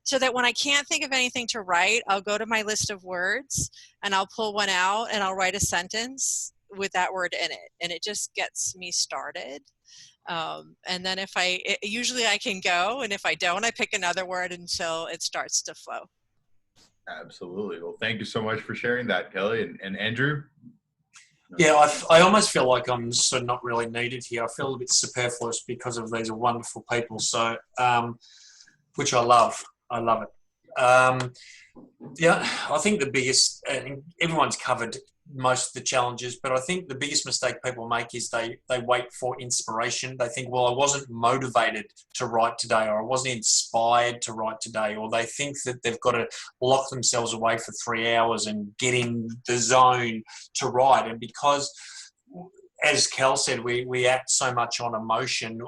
so that when I can't think of anything to write, I'll go to my list of words and I'll pull one out and I'll write a sentence with that word in it. And it just gets me started. And then usually I can go, and if I don't, I pick another word until it starts to flow. Absolutely. Well, thank you so much for sharing that, Kelly. And Andrew? Yeah, I almost feel like I'm sort of not really needed here. I feel a bit superfluous because of these wonderful people. So, which I love. I love it. Yeah, I think the biggest, everyone's covered most of the challenges, but I think the biggest mistake people make is they wait for inspiration. They think, well, I wasn't motivated to write today, or I wasn't inspired to write today, or they think that they've got to lock themselves away for 3 hours and get in the zone to write. And because, as Kel said, we act so much on emotion,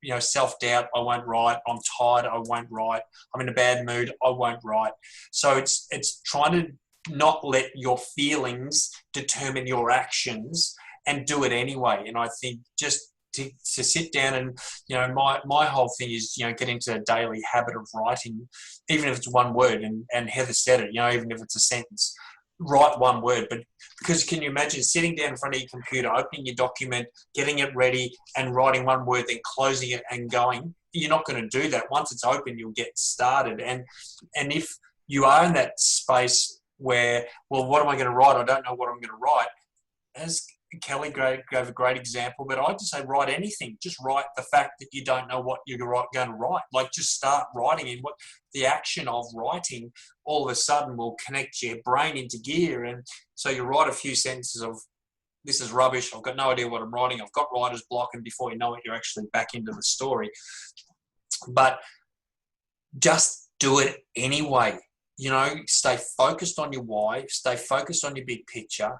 you know, self-doubt, I won't write. I'm tired, I won't write. I'm in a bad mood, I won't write. So it's trying to not let your feelings determine your actions and do it anyway. And I think just to sit down and, you know, my whole thing is, you know, get into a daily habit of writing, even if it's one word, and Heather said it, you know, even if it's a sentence, write one word. But because can you imagine sitting down in front of your computer, opening your document, getting it ready and writing one word, then closing it and going? You're not going to do that. Once it's open, you'll get started. And if you are in that space where, well, what am I going to write? I don't know what I'm going to write. As Kelly gave a great example, but I'd just say write anything. Just write the fact that you don't know what you're going to write. Like just start writing, and what the action of writing all of a sudden will connect your brain into gear. And so you write a few sentences of, this is rubbish, I've got no idea what I'm writing, I've got writer's block, and before you know it, you're actually back into the story. But just do it anyway. You know, stay focused on your why, stay focused on your big picture,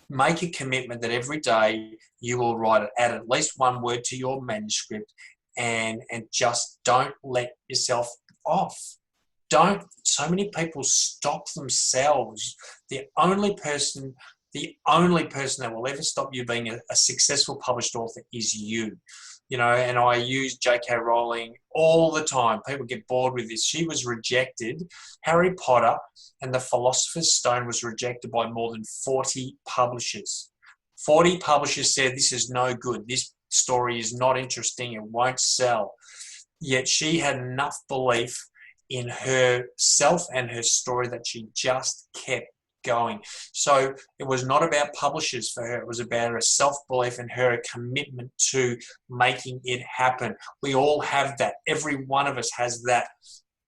make a commitment that every day you will add at least one word to your manuscript, and just don't let yourself off. So many people stop themselves. The only person that will ever stop you being a successful published author is you. You know, and I use J.K. Rowling all the time. People get bored with this. She was rejected. Harry Potter and the Philosopher's Stone was rejected by more than 40 publishers. 40 publishers said, this is no good. This story is not interesting. It won't sell. Yet she had enough belief in herself and her story that she just kept going. So it was not about publishers for her. It was about her self-belief and her commitment to making it happen. We all have that. Every one of us has that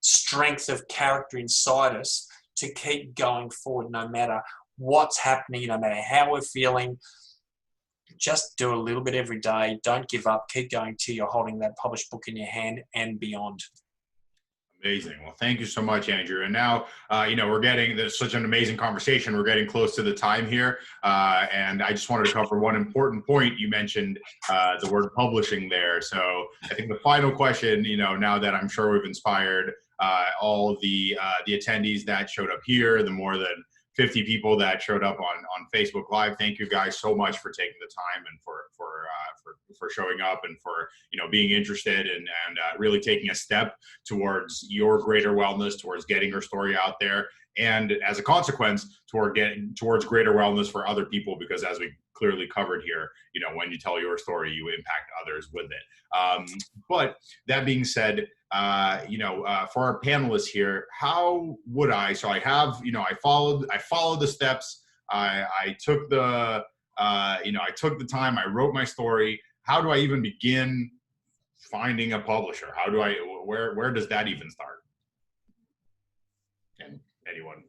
strength of character inside us to keep going forward no matter what's happening, no matter how we're feeling. Just do a little bit every day. Don't give up. Keep going till you're holding that published book in your hand and beyond. Amazing. Well, thank you so much, Andrew. And now, you know, we're getting such an amazing conversation. We're getting close to the time here. And I just wanted to cover one important point. You mentioned the word publishing there. So I think the final question, you know, now that I'm sure we've inspired all the attendees that showed up here, the more than 50 people that showed up on Facebook Live. Thank you guys so much for taking the time and for showing up and for, you know, being interested and really taking a step towards your greater wellness, towards getting your story out there, and as a consequence, towards greater wellness for other people. Because as we clearly covered here. You know, when you tell your story, you impact others with it. But that being said, for our panelists here, how would I? So I have, I followed the steps. I took the, I took the time. I wrote my story. How do I even begin finding a publisher? How do I? Where does that even start? And anyone?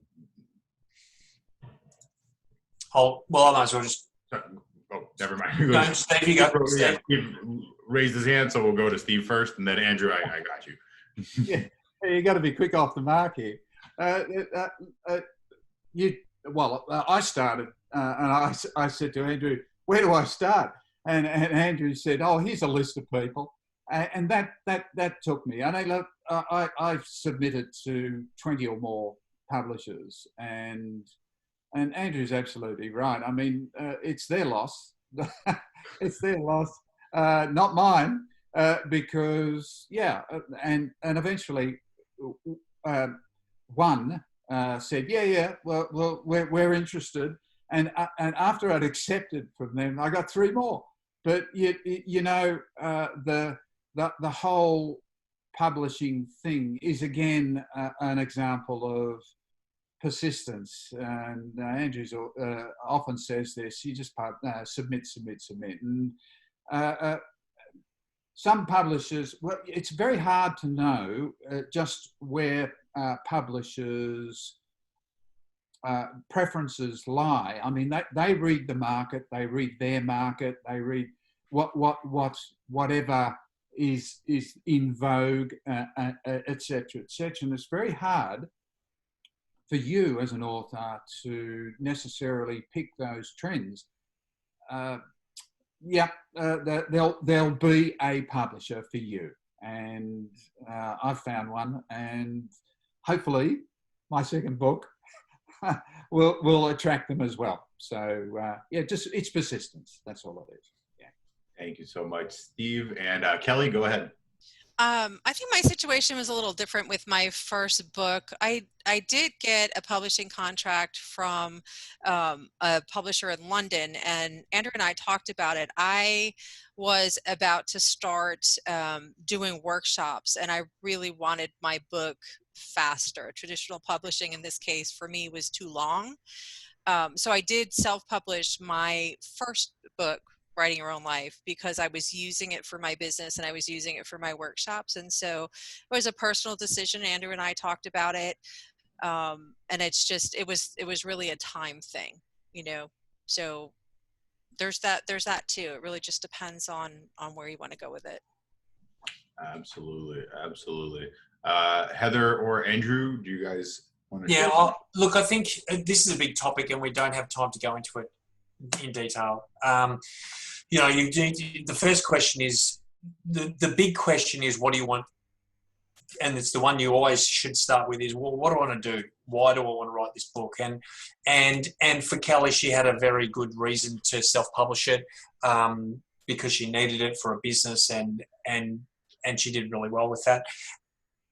I might as well just. Oh, never mind. No, Steve, you go. Steve. Steve raised his hand, so we'll go to Steve first, and then Andrew. I got you. Yeah, you got to be quick off the mark here. I started, and I said to Andrew, "Where do I start?" And Andrew said, "Oh, here's a list of people," and that took me. And I've submitted to 20 or more publishers, and Andrew's absolutely right. I mean, it's their loss. It's their loss, not mine, because and eventually one said, well, we're interested, and after I'd accepted from them, I got 3 more. But the whole publishing thing is again an example of persistence, and Andrews often says this: you just submit, and some publishers, well, it's very hard to know just where publishers' preferences lie. I mean, they read the market, they read their market, they read whatever is in vogue, etc., etc. And it's very hard for you as an author to necessarily pick those trends. There'll be a publisher for you, and I've found one, and hopefully my second book will attract them as well. So it's persistence. That's all it is. Yeah. Thank you so much, Steve. And Kelly, go ahead. I think my situation was a little different with my first book. I did get a publishing contract from a publisher in London, and Andrew and I talked about it. I was about to start doing workshops, and I really wanted my book faster. Traditional publishing in this case for me was too long. So I did self-publish my first book, Writing Your Own Life, because I was using it for my business and I was using it for my workshops. And so it was a personal decision. Andrew and I talked about it. And it's just, it was really a time thing, so there's that too. It really just depends on where you want to go with it. Absolutely. Heather or Andrew, do you guys want to? Yeah, look, I think this is a big topic and we don't have time to go into it in detail. The first question is, the big question is, what do you want? And it's the one you always should start with is, well, what do I want to do? Why do I want to write this book? And for Kelly, she had a very good reason to self-publish it, because she needed it for a business, and she did really well with that.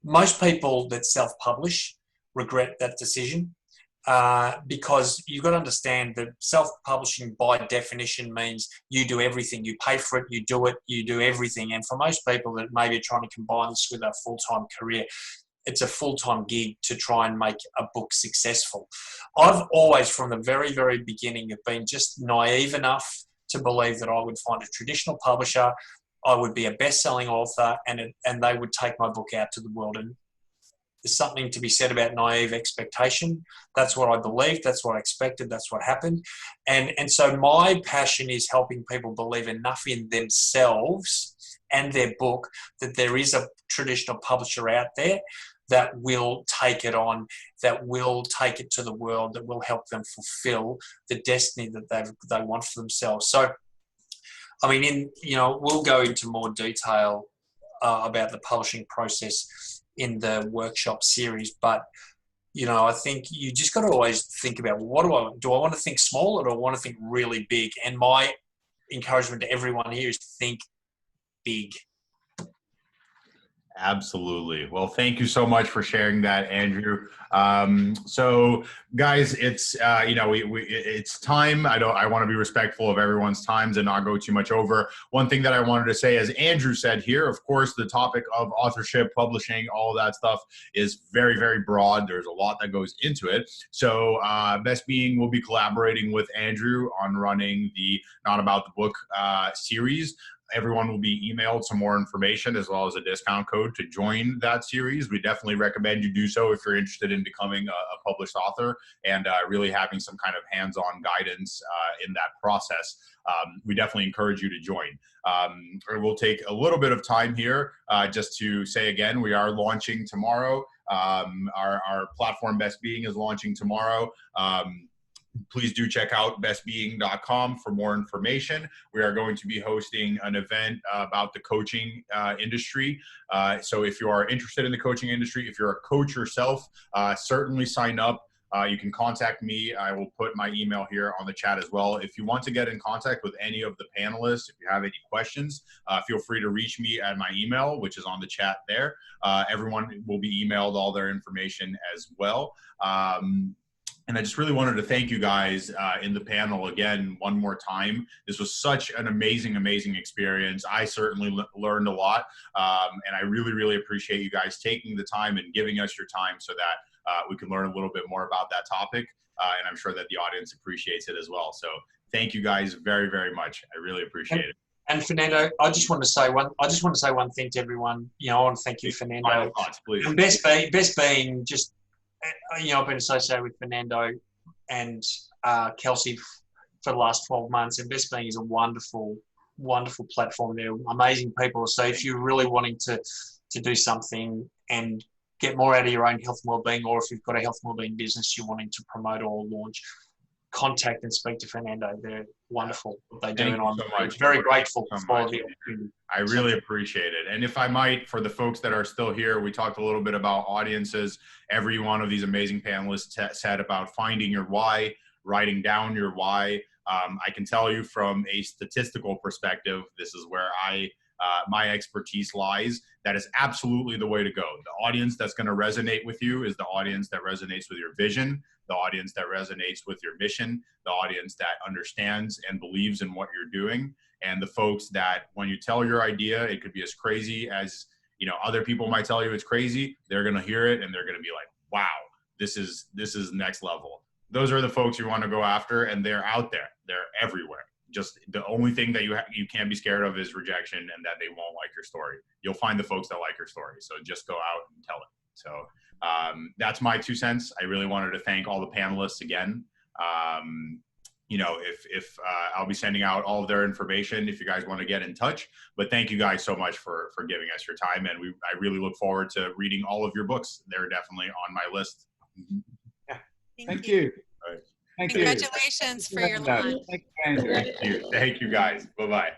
Most people that self-publish regret that decision, because you've got to understand that self-publishing by definition means you do everything. You pay for it, you do it, you do everything. And for most people that maybe are trying to combine this with a full-time career, it's a full-time gig to try and make a book successful. I've always, from the very, very beginning, have been just naive enough to believe that I would find a traditional publisher, I would be a best-selling author, and they would take my book out to the world. And there's something to be said about naive expectation. That's what I believed. That's what I expected. That's what happened. And so my passion is helping people believe enough in themselves and their book that there is a traditional publisher out there that will take it on, that will take it to the world, that will help them fulfill the destiny that they want for themselves. So, I mean, we'll go into more detail about the publishing process in the workshop series, but I think you just got to always think about, what do I want to think small, or do I want to think really big? And my encouragement to everyone here is think big. Absolutely. Well, thank you so much for sharing that, Andrew. So, guys, it's it's time. I want to be respectful of everyone's times and not go too much over. One thing that I wanted to say, as Andrew said here, of course, the topic of authorship, publishing, all of that stuff is very, very broad. There's a lot that goes into it. So, Best Being will be collaborating with Andrew on running the Not About the Book series. Everyone will be emailed some more information as well as a discount code to join that series. We definitely recommend you do so if you're interested in becoming a published author and really having some kind of hands-on guidance in that process. We definitely encourage you to join. We'll take a little bit of time here just to say again, we are launching tomorrow. Our platform Best Being is launching tomorrow. Please do check out bestbeing.com for more information. We are going to be hosting an event about the coaching industry. So if you are interested in the coaching industry, if you're a coach yourself, certainly sign up. You can contact me. I will put my email here on the chat as well. If you want to get in contact with any of the panelists, if you have any questions, feel free to reach me at my email, which is on the chat there. Everyone will be emailed all their information as well. And I just really wanted to thank you guys in the panel again one more time. This was such an amazing, amazing experience. I certainly learned a lot. And I really, really appreciate you guys taking the time and giving us your time so that we can learn a little bit more about that topic. And I'm sure that the audience appreciates it as well. So thank you guys very, very much. I really appreciate it. And Fernando, I just want to say one thing to everyone. I want to thank you, Fernando. Final thoughts, please. And Best Being, just I've been associated with Fernando and Kelsey for the last 12 months, and Best Being is a wonderful, wonderful platform. They're amazing people. So if you're really wanting to do something and get more out of your own health and wellbeing, or if you've got a health and wellbeing business you're wanting to promote or launch, contact and speak to Fernando. They're wonderful what they do, and I'm very grateful for the opportunity. I really appreciate it. And if I might, for the folks that are still here, we talked a little bit about audiences. Every one of these amazing panelists said about finding your why, writing down your why. I can tell you from a statistical perspective, this is where my expertise lies. That is absolutely the way to go. The audience that's going to resonate with you is the audience that resonates with your vision, the audience that resonates with your mission, the audience that understands and believes in what you're doing, and the folks that when you tell your idea, it could be as crazy as other people might tell you it's crazy. They're going to hear it and they're going to be like, wow, this is next level. Those are the folks you want to go after, and they're out there. They're everywhere. Just the only thing that you can't be scared of is rejection and that they won't like your story. You'll find the folks that like your story. So just go out and tell it. So that's my 2 cents. I really wanted to thank all the panelists again. If I'll be sending out all of their information if you guys want to get in touch. But thank you guys so much for giving us your time. And I really look forward to reading all of your books. They're definitely on my list. Yeah. Thank you. All right. Thank Congratulations for your launch. Thank you, Andrew. Thank you guys. Bye-bye.